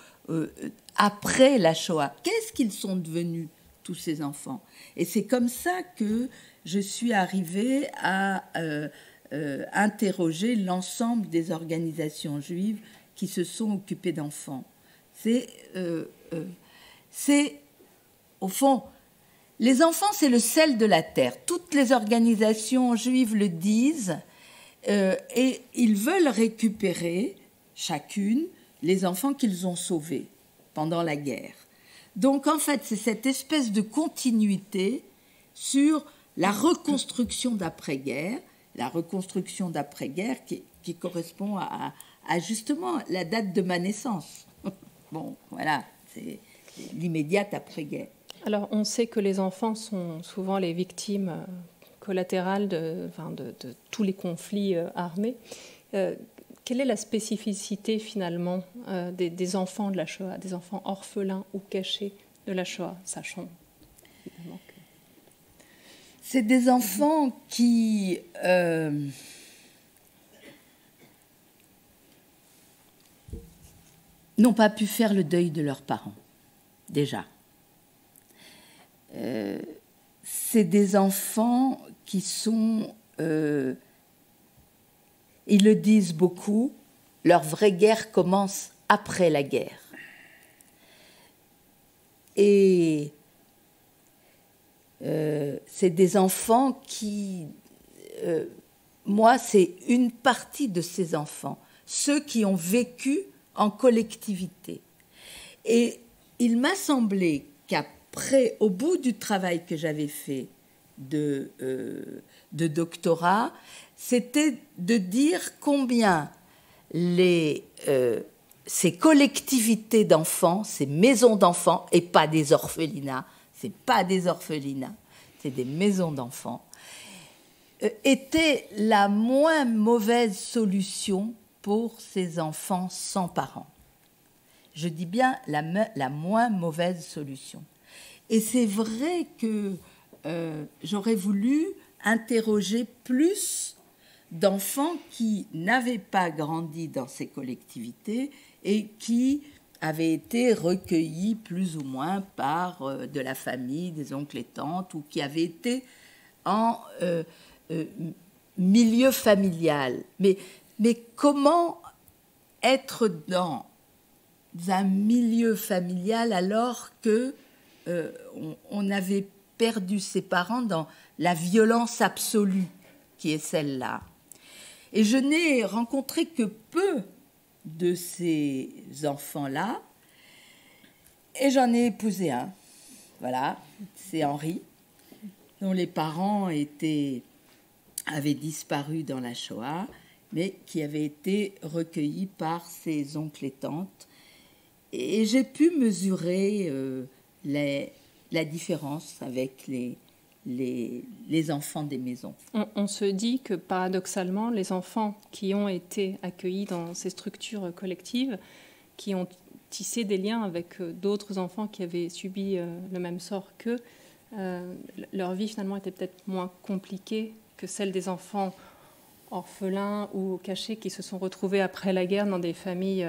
après la Shoah? Qu'est-ce qu'ils sont devenus, tous ces enfants ?» Et c'est comme ça que je suis arrivée à interroger l'ensemble des organisations juives qui se sont occupées d'enfants. C'est, au fond, les enfants, c'est le sel de la terre. Toutes les organisations juives le disent et ils veulent récupérer, chacune, les enfants qu'ils ont sauvés pendant la guerre. Donc, en fait, c'est cette espèce de continuité sur la reconstruction d'après-guerre, qui correspond à justement la date de ma naissance. Bon, voilà, c'est l'immédiate après-guerre. Alors, on sait que les enfants sont souvent les victimes collatérales de tous les conflits armés. Quelle est la spécificité, finalement, des enfants de la Shoah, des enfants orphelins ou cachés de la Shoah, sachant évidemment que... C'est des enfants qui... n'ont pas pu faire le deuil de leurs parents, déjà. C'est des enfants qui sont, ils le disent beaucoup, leur vraie guerre commence après la guerre. Et c'est des enfants qui, moi, c'est une partie de ces enfants, ceux qui ont vécu en collectivité. Et il m'a semblé qu'après, au bout du travail que j'avais fait de doctorat, c'était de dire combien ces collectivités d'enfants, ces maisons d'enfants, et pas des orphelinats, c'est pas des orphelinats, c'est des maisons d'enfants, étaient la moins mauvaise solution pour ces enfants sans parents. Je dis bien la moins mauvaise solution. Et c'est vrai que j'aurais voulu interroger plus d'enfants qui n'avaient pas grandi dans ces collectivités et qui avaient été recueillis plus ou moins par de la famille, des oncles et tantes, ou qui avaient été en milieu familial. Mais comment être dans un milieu familial alors que on avait perdu ses parents dans la violence absolue qui est celle-là? Et je n'ai rencontré que peu de ces enfants-là, et j'en ai épousé un. Voilà, c'est Henri, dont les parents avaient disparu dans la Shoah, mais qui avait été recueilli par ses oncles et tantes. Et j'ai pu mesurer la différence avec les enfants des maisons. On se dit que, paradoxalement, les enfants qui ont été accueillis dans ces structures collectives, qui ont tissé des liens avec d'autres enfants qui avaient subi le même sort qu'eux, leur vie, finalement, était peut-être moins compliquée que celle des enfants orphelins ou cachés qui se sont retrouvés après la guerre dans des familles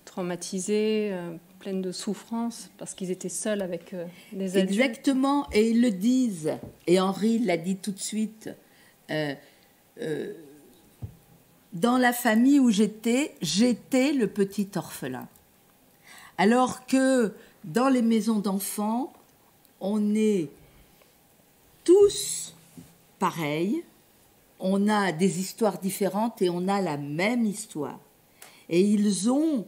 traumatisées, pleines de souffrance, parce qu'ils étaient seuls avec des adultes. Exactement, et ils le disent. Et Henri l'a dit tout de suite. Dans la famille où j'étais le petit orphelin. Alors que dans les maisons d'enfants, on est tous pareils, on a des histoires différentes et on a la même histoire. Et ils ont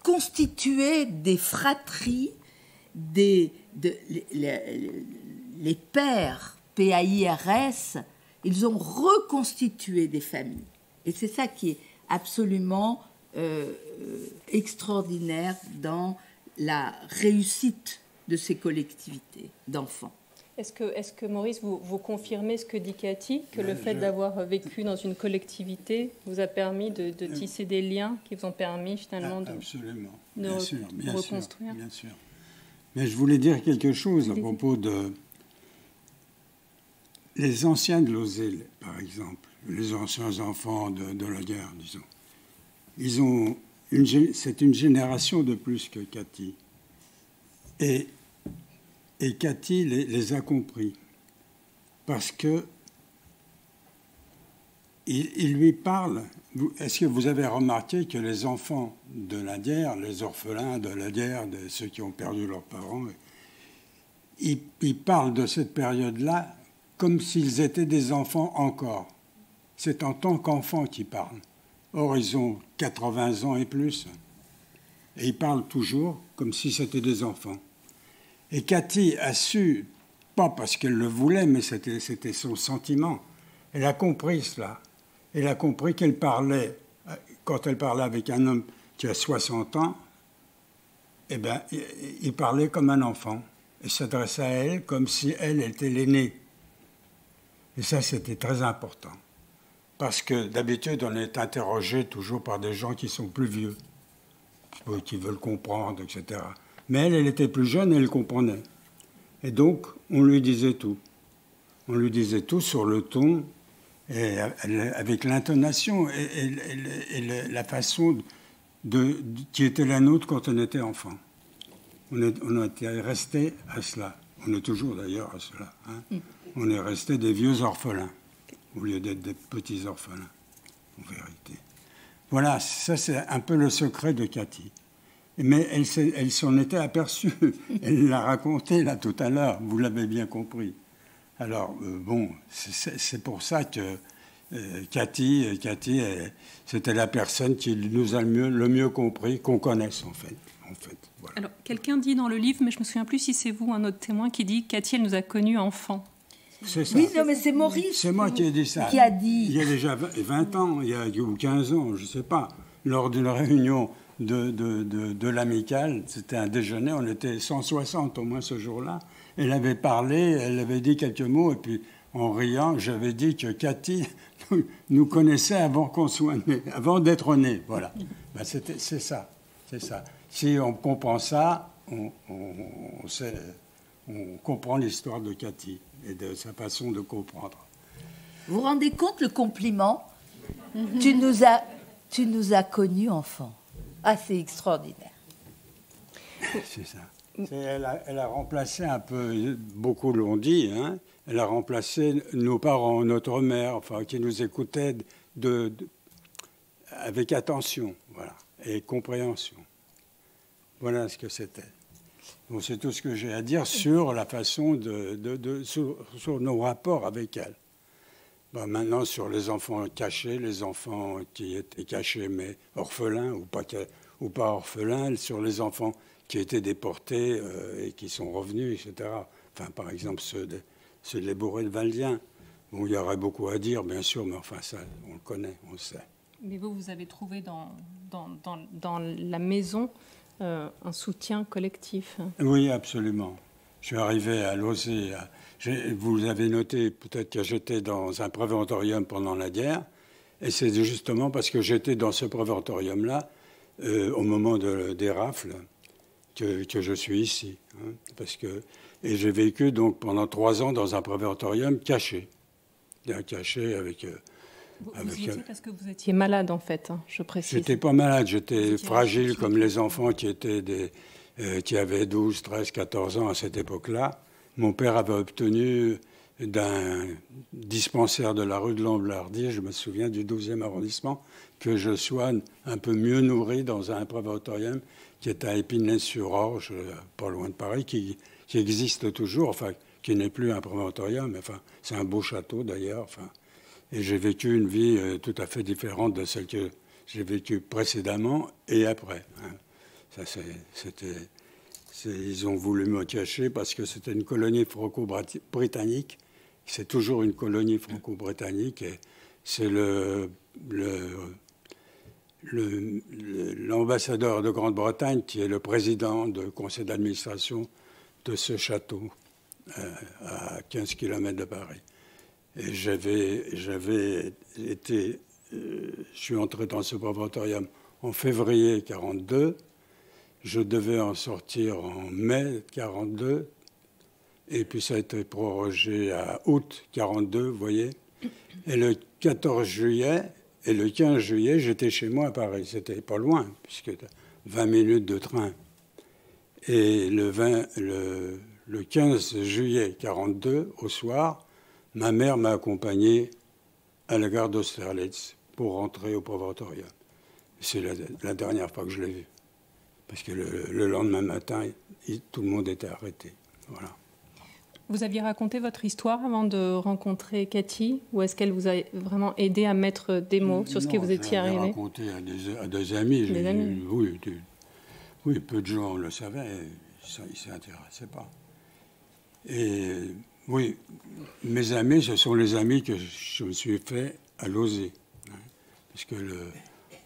constitué des fratries, les pères, PAIRS, ils ont reconstitué des familles. Et c'est ça qui est absolument extraordinaire dans la réussite de ces collectivités d'enfants. Est-ce que Maurice, vous confirmez ce que dit Cathy, que le fait d'avoir vécu dans une collectivité vous a permis de tisser des liens qui vous ont permis finalement de reconstruire? Bien sûr. Mais je voulais dire quelque chose à propos de les anciens de Lozé, par exemple, les anciens enfants de la guerre, disons. C'est une génération de plus que Cathy. Et Cathy les a compris. Parce que il lui parle. Est-ce que vous avez remarqué que les enfants de la guerre, les orphelins de la guerre, de ceux qui ont perdu leurs parents, ils parlent de cette période-là comme s'ils étaient des enfants encore. C'est en tant qu'enfants qu'ils parlent. Or, ils ont 80 ans et plus. Et ils parlent toujours comme si c'était des enfants. Et Cathy a su, pas parce qu'elle le voulait, mais c'était son sentiment. Elle a compris cela. Elle a compris qu'elle parlait, quand elle parlait avec un homme qui a 60 ans, eh bien, il parlait comme un enfant. Il s'adressait à elle comme si elle était l'aînée. Et ça, c'était très important. Parce que d'habitude, on est interrogé toujours par des gens qui sont plus vieux, qui veulent comprendre, etc. Mais elle était plus jeune et elle comprenait. Et donc, on lui disait tout. On lui disait tout sur le ton, et avec l'intonation et la façon qui était la nôtre quand on était enfant. On était resté à cela. On est toujours d'ailleurs à cela. Hein. On est resté des vieux orphelins, au lieu d'être des petits orphelins, en vérité. Voilà, ça c'est un peu le secret de Cathy. Mais elle s'en était aperçue. Elle l'a raconté là tout à l'heure, vous l'avez bien compris. Alors, bon, c'est pour ça que Cathy c'était la personne qui nous a le mieux compris, qu'on connaisse en fait. Voilà. Alors, quelqu'un dit dans le livre, mais je me souviens plus si c'est vous, un autre témoin, qui dit « Cathy, elle nous a connus enfants ». C'est ça. Oui, non, mais c'est Maurice. C'est moi qui ai dit ça. Qui a dit. Il y a déjà 20 ans, ou 15 ans, je ne sais pas, lors d'une réunion de l'amicale, c'était un déjeuner, on était 160 au moins ce jour-là. Elle avait parlé, elle avait dit quelques mots, et puis en riant, j'avais dit que Cathy nous connaissait avant qu'on soit né, avant d'être né. Voilà. Ben, c'est ça. Si on comprend ça, on comprend l'histoire de Cathy et de sa façon de comprendre. Vous vous rendez compte le compliment? Tu nous as connus enfants. Ah, c'est extraordinaire. C'est ça. Elle a remplacé un peu, beaucoup l'ont dit, hein, elle a remplacé nos parents, notre mère, enfin, qui nous écoutaient avec attention, voilà, et compréhension. Voilà ce que c'était. Donc c'est tout ce que j'ai à dire sur la façon sur nos rapports avec elle. Ben, maintenant, sur les enfants cachés, les enfants qui étaient cachés mais orphelins ou pas orphelins, sur les enfants qui étaient déportés et qui sont revenus, etc. Enfin, par exemple, ceux de les bourrés de Valdien. Bon, il y aurait beaucoup à dire, bien sûr, mais enfin, ça, on le connaît, on le sait. Mais vous avez trouvé dans la maison un soutien collectif. Oui, absolument. Je suis arrivé à Lozé. Vous avez noté peut-être que j'étais dans un préventorium pendant la guerre. Et c'est justement parce que j'étais dans ce préventorium-là, au moment des rafles, que je suis ici. Hein, et j'ai vécu donc pendant 3 ans dans un préventorium caché. Caché avec... Vous y étiez parce que vous étiez malade, en fait, hein, je précise. J'étais pas malade, j'étais fragile comme les enfants qui avaient 12, 13, 14 ans à cette époque-là. Mon père avait obtenu d'un dispensaire de la rue de Lamblardier, je me souviens du 12e arrondissement, que je sois un peu mieux nourri dans un préventorium qui est à Épinay-sur-Orge, pas loin de Paris, qui existe toujours, enfin, qui n'est plus un préventorium, mais enfin, c'est un beau château d'ailleurs. Enfin, et j'ai vécu une vie tout à fait différente de celle que j'ai vécue précédemment et après. Hein. Ça, ils ont voulu me cacher parce que c'était une colonie franco-britannique. C'est toujours une colonie franco-britannique et c'est l'ambassadeur de Grande-Bretagne qui est le président du conseil d'administration de ce château à 15 km de Paris. Et j'avais été... je suis entré dans ce préventorium en février 1942. Je devais en sortir en mai 1942. Et puis ça a été prorogé à août 1942, vous voyez. Et le 14 juillet et le 15 juillet, j'étais chez moi à Paris. C'était pas loin, puisque 20 minutes de train. Et le 15 juillet 1942, au soir, ma mère m'a accompagné à la gare d'Austerlitz pour rentrer au préventorium. C'est la dernière fois que je l'ai vu. Parce que le lendemain matin, tout le monde était arrêté. Voilà. Vous aviez raconté votre histoire avant de rencontrer Cathy, ou est-ce qu'elle vous a vraiment aidé à mettre des mots sur ce qui vous étiez arrivé? Je l'ai raconté à des amis. Des amis. Oui, peu de gens le savaient, ils ne s'y intéressaient pas. Et oui, mes amis, ce sont les amis que je me suis fait à Lausée. Hein, parce que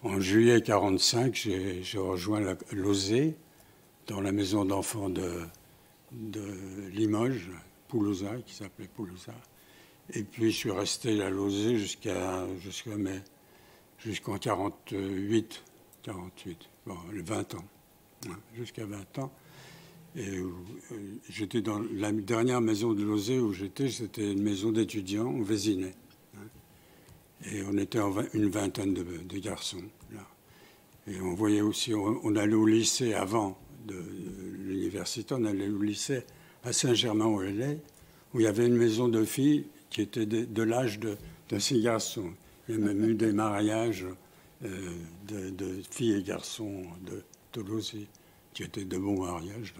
en juillet 1945, j'ai rejoint Lausée dans la maison d'enfants de Limoges, Poulouza, qui s'appelait Poulouza. Et puis je suis resté à Lausée jusqu'en 48, bon, 20 ans, hein, jusqu'à 20 ans. Et j'étais dans la dernière maison de Lausée où j'étais, c'était une maison d'étudiants au Vésinet. Hein, et on était une vingtaine de garçons, là. Et on voyait aussi, on allait au lycée avant de l'université, on allait au lycée à Saint-Germain-en-Laye, où il y avait une maison de filles qui était de l'âge de ces garçons. Il y a même eu des mariages de filles et garçons de Lausée, qui étaient de bons mariages,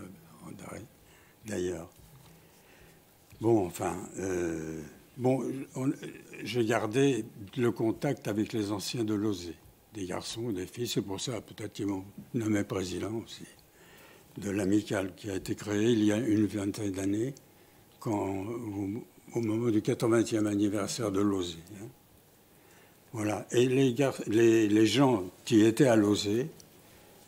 d'ailleurs. Bon, enfin, j'ai gardé le contact avec les anciens de Lausée, des garçons ou des filles. C'est pour ça, peut-être qu'ils m'ont nommé président aussi, de l'amicale qui a été créée il y a une vingtaine d'années, au moment du 80e anniversaire de Lausée. Hein. Voilà. Et les gens qui étaient à Lausée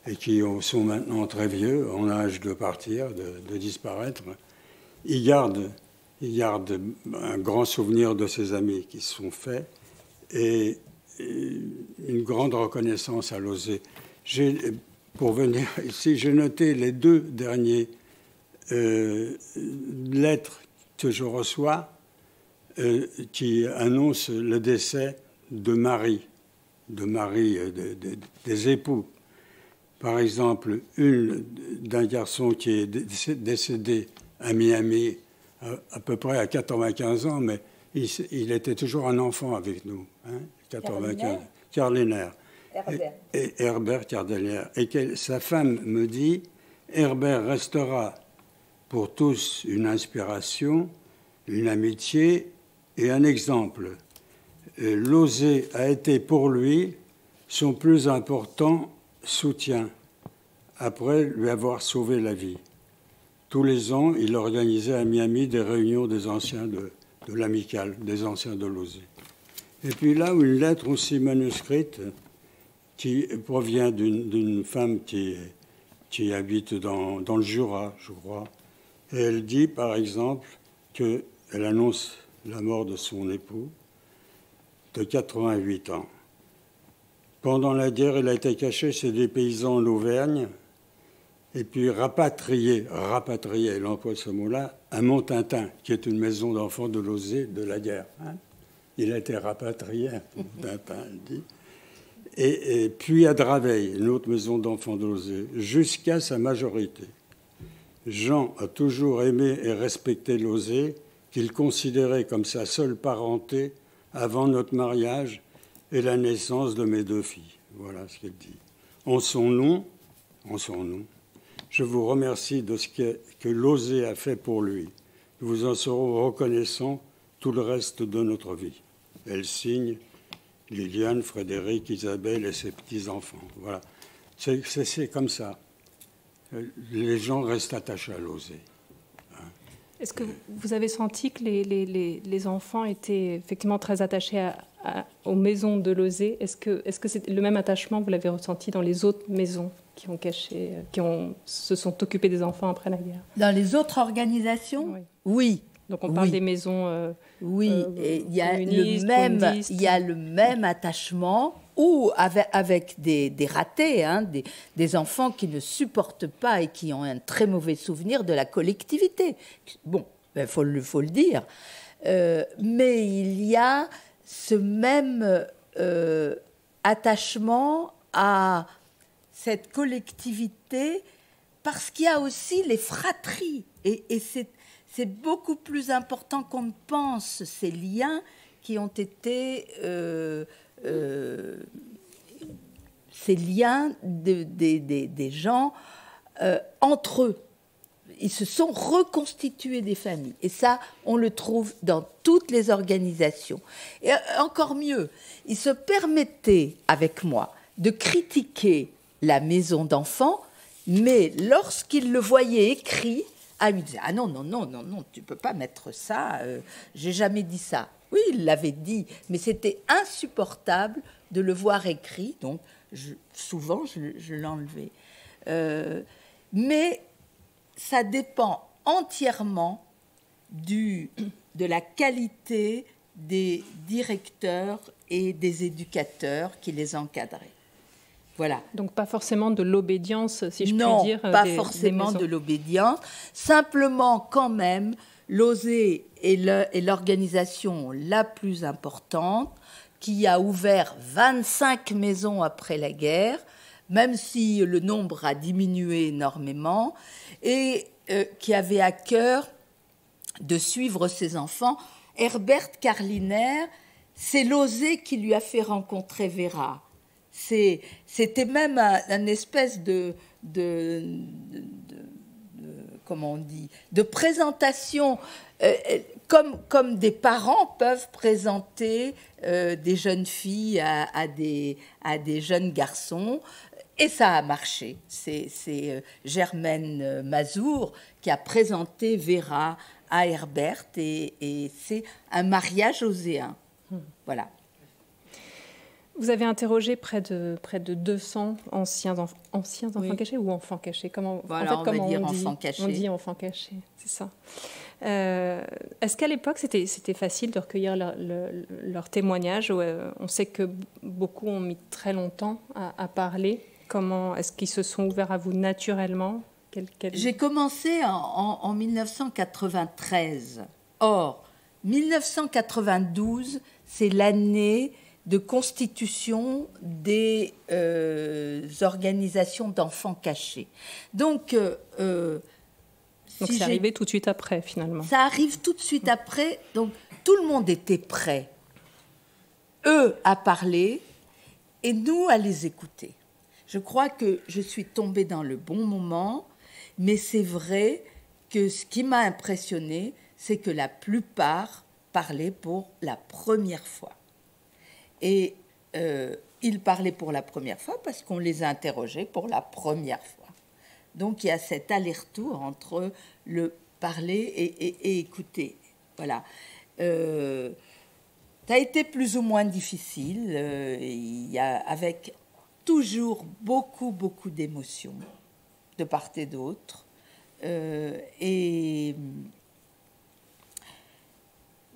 et qui sont maintenant très vieux, en âge de partir, de disparaître, ils gardent un grand souvenir de ces amis qui se sont faits et une grande reconnaissance à Lausée. Pour venir ici, j'ai noté les 2 dernières lettres que je reçois qui annoncent le décès de Marie, des époux. Par exemple, une d'un garçon qui est décédé à Miami à peu près à 95 ans, mais il était toujours un enfant avec nous. Hein, 95. Carliner. Et Herbert Cardelner. Et sa femme me dit, Herbert restera pour tous une inspiration, une amitié et un exemple. Lausée a été pour lui son plus important soutien, après lui avoir sauvé la vie. Tous les ans, il organisait à Miami des réunions des anciens de l'amicale, des anciens de Lausée. Et puis là, une lettre aussi manuscrite qui provient d'une femme qui habite dans le Jura, je crois. Et elle dit, par exemple, qu'elle annonce la mort de son époux de 88 ans. Pendant la guerre, elle a été cachée chez des paysans en Auvergne et puis rapatriée, elle emploie ce mot-là, à Montintin, qui est une maison d'enfants de Lausée de la guerre. Hein. Il a été rapatrié à Montintin, elle dit. Et puis à Draveil, une autre maison d'enfants de Lausée, jusqu'à sa majorité. Jean a toujours aimé et respecté Lausée, qu'il considérait comme sa seule parenté avant notre mariage et la naissance de mes 2 filles. Voilà ce qu'elle dit. En son nom, en son nom. Je vous remercie de ce que Losé a fait pour lui. Nous vous en serons reconnaissants tout le reste de notre vie. Elle signe Liliane, Frédéric, Isabelle et ses petits-enfants. Voilà. C'est comme ça. Les gens restent attachés à Losé. Est-ce que vous avez senti que les enfants étaient effectivement très attachés aux maisons de Losé? Est-ce que c'est le même attachement, vous l'avez ressenti dans les autres maisons se sont occupées des enfants après la guerre? Dans les autres organisations? Oui. Donc on parle des maisons il y a le même attachement, ou avec des ratés, hein, des enfants qui ne supportent pas et qui ont un très mauvais souvenir de la collectivité. Bon, il faut le dire. Mais il y a ce même attachement à cette collectivité, parce qu'il y a aussi les fratries. Et c'est beaucoup plus important qu'on ne pense, ces liens qui ont été... ces liens des gens entre eux. Ils se sont reconstitués des familles. Et ça, on le trouve dans toutes les organisations. Et encore mieux, ils se permettaient, avec moi, de critiquer la maison d'enfants, mais lorsqu'ils le voyaient écrit, ils me disaient « Ah non, tu ne peux pas mettre ça, j'ai jamais dit ça ». Oui, il l'avait dit, mais c'était insupportable de le voir écrit, donc souvent je l'enlevais. Mais ça dépend entièrement de la qualité des directeurs et des éducateurs qui les encadraient. Voilà. Donc pas forcément de l'obédience, si je puis dire. Non, pas forcément de l'obédience, simplement quand même, Losé est l'organisation la plus importante, qui a ouvert 25 maisons après la guerre, même si le nombre a diminué énormément, et qui avait à cœur de suivre ses enfants. Herbert Carliner, c'est Losé qui lui a fait rencontrer Vera. C'était même un espèce comment on dit, de présentation, comme des parents peuvent présenter des jeunes filles à des jeunes garçons. Et ça a marché. C'est Germaine Mazour qui a présenté Vera à Herbert, et c'est un mariage oséen. Voilà. Vous avez interrogé près de 200 anciens enfants cachés ou enfants cachés? Comment, voilà, en fait, on va dire enfants cachés. On dit enfants cachés, c'est ça. Est-ce qu'à l'époque, c'était facile de recueillir leurs témoignages? On sait que beaucoup ont mis très longtemps à parler. Comment est-ce qu'ils se sont ouverts à vous naturellement? J'ai commencé en 1993. Or, 1992, c'est l'année de constitution des organisations d'enfants cachés. Donc c'est arrivé tout de suite après, finalement. Ça arrive tout de suite après. Donc, tout le monde était prêt, eux à parler et nous à les écouter. Je crois que je suis tombée dans le bon moment, mais c'est vrai que ce qui m'a impressionnée, c'est que la plupart parlaient pour la première fois. Et ils parlaient pour la première fois parce qu'on les a interrogés pour la première fois. Donc il y a cet aller-retour entre le parler et écouter. Voilà. Ça a été plus ou moins difficile. Il y a avec toujours beaucoup d'émotions de part et d'autre. Et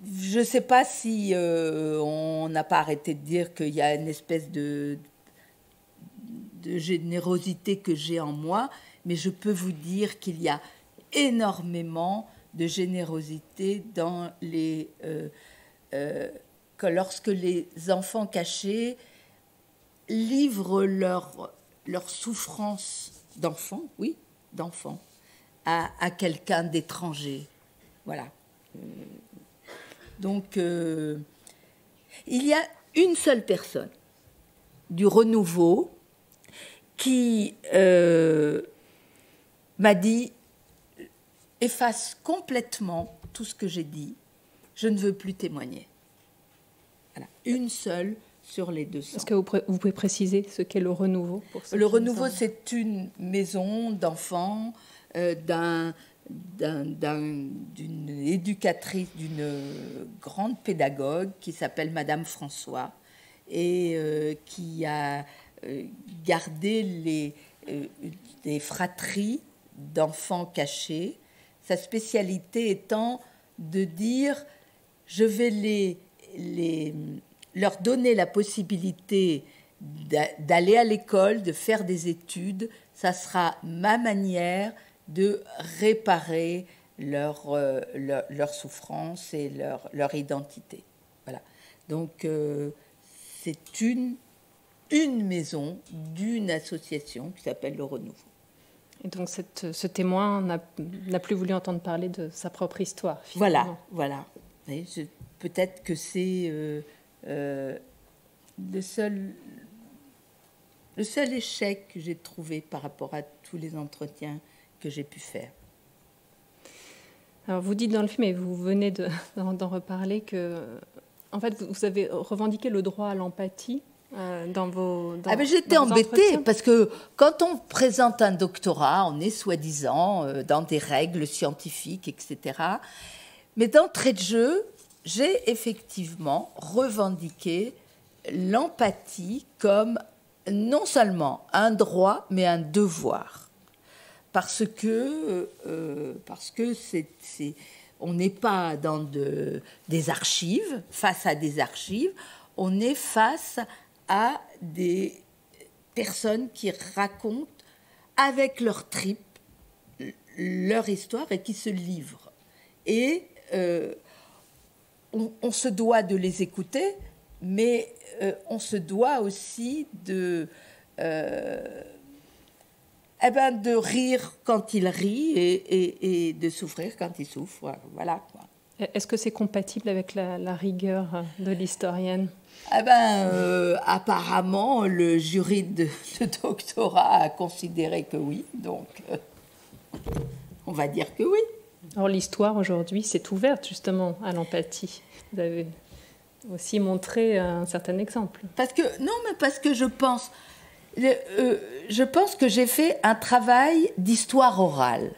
je ne sais pas si on n'a pas arrêté de dire qu'il y a une espèce de générosité que j'ai en moi, mais je peux vous dire qu'il y a énormément de générosité dans que lorsque les enfants cachés livrent leur souffrance d'enfant, à quelqu'un d'étranger. Voilà. Donc, il y a une seule personne du renouveau qui m'a dit « Efface complètement tout ce que j'ai dit, je ne veux plus témoigner. » Voilà, une seule sur les 200. Est-ce que vous pouvez préciser ce qu'est le Renouveau pour Le Renouveau, c'est une maison d'enfants d'une éducatrice, d'une grande pédagogue qui s'appelle Madame François et qui a gardé des fratries d'enfants cachés. Sa spécialité étant de dire je vais leur donner la possibilité d'aller à l'école, de faire des études. Ça sera ma manière de réparer leur souffrance et leur identité. Voilà. Donc, c'est une maison d'une association qui s'appelle Le Renouveau. Et donc, ce témoin n'a plus voulu entendre parler de sa propre histoire, finalement. Voilà. Peut-être que c'est le seul échec que j'ai trouvé par rapport à tous les entretiens que j'ai pu faire. Alors, vous dites dans le film, et vous venez d'en reparler, que en fait, vous avez revendiqué le droit à l'empathie dans vos j'étais embêtée parce que quand on présente un doctorat, on est soi-disant dans des règles scientifiques, etc. Mais d'entrée de jeu, j'ai effectivement revendiqué l'empathie comme non seulement un droit, mais un devoir. Parce que on n'est pas dans des archives, face à des archives, on est face à des personnes qui racontent avec leur tripes leur histoire et qui se livrent. Et on se doit de les écouter, mais on se doit aussi de rire quand ils rient et de souffrir quand ils souffrent. Voilà, quoi. Est-ce que c'est compatible avec la rigueur de l'historienne ? Apparemment, le jury de doctorat a considéré que oui, donc on va dire que oui. Alors l'histoire aujourd'hui s'est ouverte justement à l'empathie. Vous avez aussi montré un certain exemple. Parce que je pense que j'ai fait un travail d'histoire orale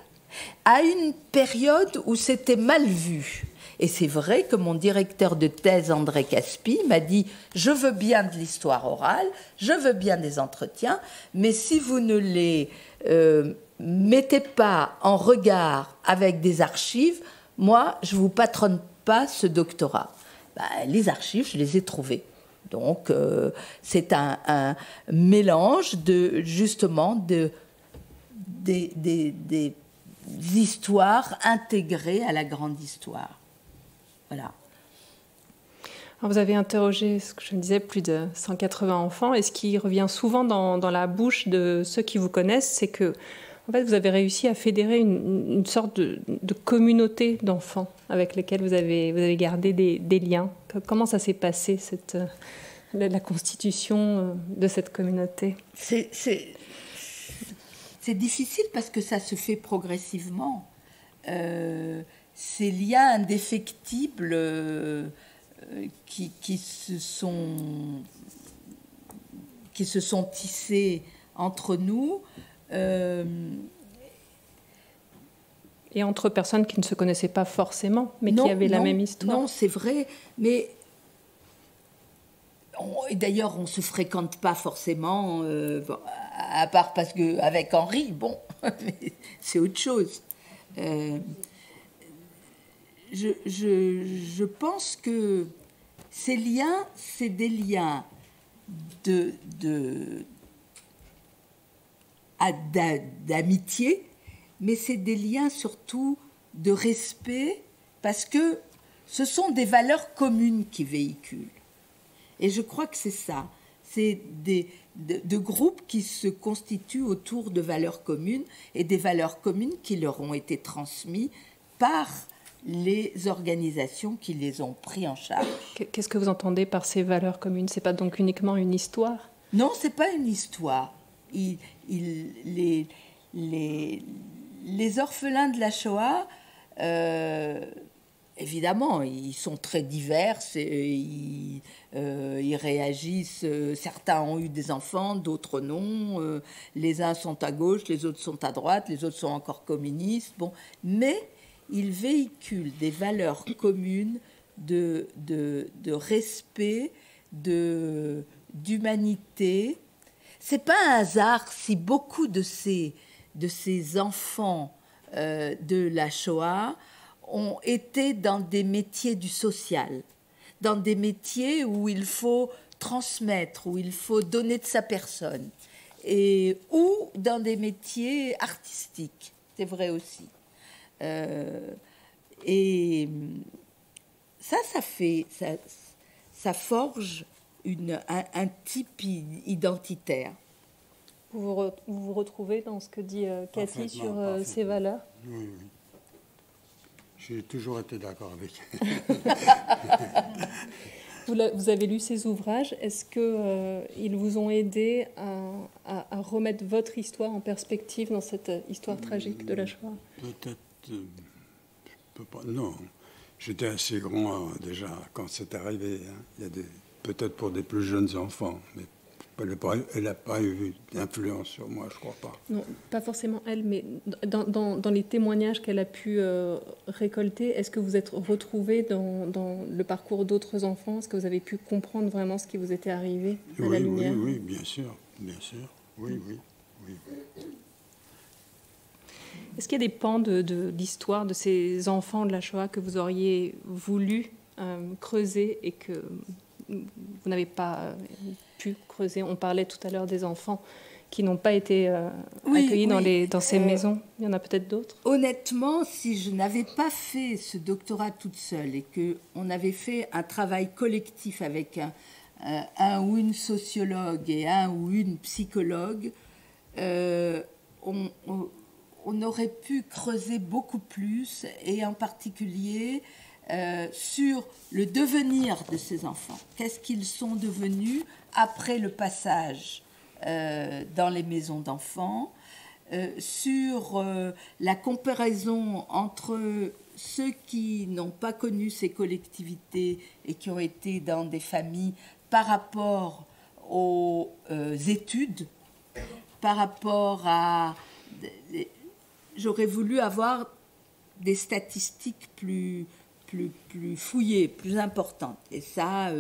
à une période où c'était mal vu. Et c'est vrai que mon directeur de thèse, André Caspi, m'a dit « Je veux bien de l'histoire orale, je veux bien des entretiens, mais si vous ne les mettez pas en regard avec des archives, moi, je ne vous patronne pas ce doctorat. » Les archives, je les ai trouvées. Donc, c'est un mélange des histoires intégrées à la grande histoire. Voilà. Alors vous avez interrogé, ce que je disais, plus de 180 enfants. Et ce qui revient souvent dans la bouche de ceux qui vous connaissent, c'est que en fait, vous avez réussi à fédérer une sorte de communauté d'enfants avec lesquels vous avez gardé des liens. Comment ça s'est passé, la constitution de cette communauté ? C'est difficile parce que ça se fait progressivement. Ces liens indéfectibles qui se sont tissés entre nous. Et entre personnes qui ne se connaissaient pas forcément, mais qui avaient la même histoire. Non, c'est vrai, mais d'ailleurs, on ne se fréquente pas forcément, à part parce qu'avec Henri, c'est autre chose. Je pense que ces liens, c'est des liens d'amitié, mais c'est des liens surtout de respect, parce que ce sont des valeurs communes qui véhiculent. Et je crois que c'est ça. C'est de groupes qui se constituent autour de valeurs communes, et des valeurs communes qui leur ont été transmises par les organisations qui les ont pris en charge. Qu'est-ce que vous entendez par ces valeurs communes ? C'est pas donc uniquement une histoire ? Non, c'est pas une histoire. les orphelins de la Shoah, évidemment, ils sont très divers, ils réagissent, certains ont eu des enfants, d'autres non, les uns sont à gauche, les autres sont à droite, les autres sont encore communistes, bon, mais ils véhiculent des valeurs communes de respect, d'humanité. C'est pas un hasard si beaucoup de ces enfants de la Shoah ont été dans des métiers du social, dans des métiers où il faut transmettre, où il faut donner de sa personne, ou dans des métiers artistiques, c'est vrai aussi. Et ça forge un type identitaire. Vous vous retrouvez dans ce que dit Cathy sur ces valeurs? Oui, oui. J'ai toujours été d'accord avec elle. Vous avez lu ces ouvrages. Est-ce qu'ils vous ont aidé à remettre votre histoire en perspective dans cette histoire tragique de la Shoah? Peut-être, je peux pas. Non, j'étais assez grand déjà quand c'est arrivé. Hein. Il y a peut-être pour des plus jeunes enfants, mais elle n'a pas eu d'influence sur moi, je crois pas. Non, pas forcément elle, mais dans les témoignages qu'elle a pu récolter, est-ce que vous êtes retrouvés dans le parcours d'autres enfants? Est-ce que vous avez pu comprendre vraiment ce qui vous était arrivé à la lumière? Oui, bien sûr, bien sûr. Oui. Est-ce qu'il y a des pans de l'histoire de ces enfants de la Shoah que vous auriez voulu creuser et que vous n'avez pas pu creuser? On parlait tout à l'heure des enfants qui n'ont pas été accueillis dans ces maisons. Il y en a peut-être d'autres? Honnêtement, si je n'avais pas fait ce doctorat toute seule et qu'on avait fait un travail collectif avec un ou une sociologue et un ou une psychologue, on aurait pu creuser beaucoup plus, et en particulier sur le devenir de ces enfants. Qu'est-ce qu'ils sont devenus après le passage dans les maisons d'enfants, sur la comparaison entre ceux qui n'ont pas connu ces collectivités et qui ont été dans des familles par rapport aux études, par rapport à... J'aurais voulu avoir des statistiques plus fouillées, plus importantes. Et ça,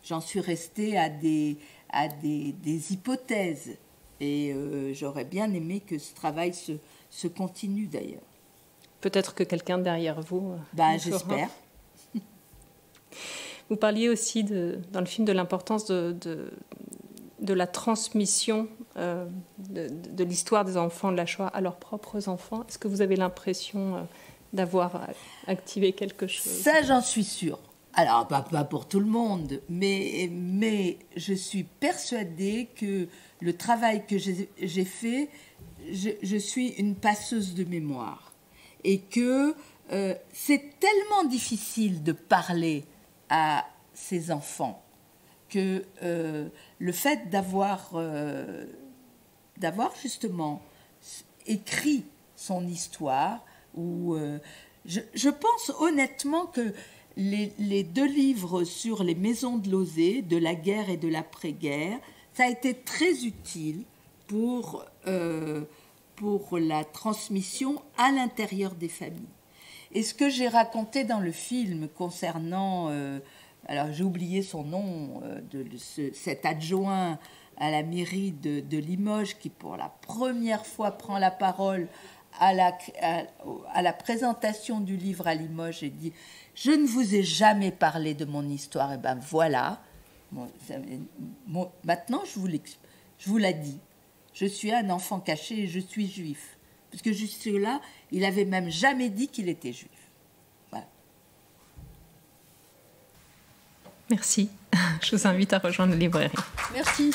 j'en suis restée à des hypothèses. Et j'aurais bien aimé que ce travail se continue d'ailleurs. Peut-être que quelqu'un derrière vous... j'espère. Vous parliez aussi dans le film de l'importance de la transmission de l'histoire des enfants de la Shoah à leurs propres enfants. Est-ce que vous avez l'impression d'avoir activé quelque chose? Ça, j'en suis sûre. Alors, pas pour tout le monde, mais je suis persuadée que le travail que j'ai fait, je suis une passeuse de mémoire. Et que c'est tellement difficile de parler à ces enfants que le fait d'avoir justement écrit son histoire, ou je pense honnêtement que les deux livres sur les maisons de Lauzet, de la guerre et de l'après-guerre, ça a été très utile pour la transmission à l'intérieur des familles. Et ce que j'ai raconté dans le film concernant, alors j'ai oublié son nom, cet adjoint à la mairie de Limoges qui pour la première fois prend la parole à la présentation du livre à Limoges et dit « Je ne vous ai jamais parlé de mon histoire. » Et ben voilà, maintenant je vous l'ai dit. Je suis un enfant caché et je suis juif. Parce que jusque-là, il n'avait même jamais dit qu'il était juif. Voilà. Merci. Je vous invite à rejoindre la librairie. Merci.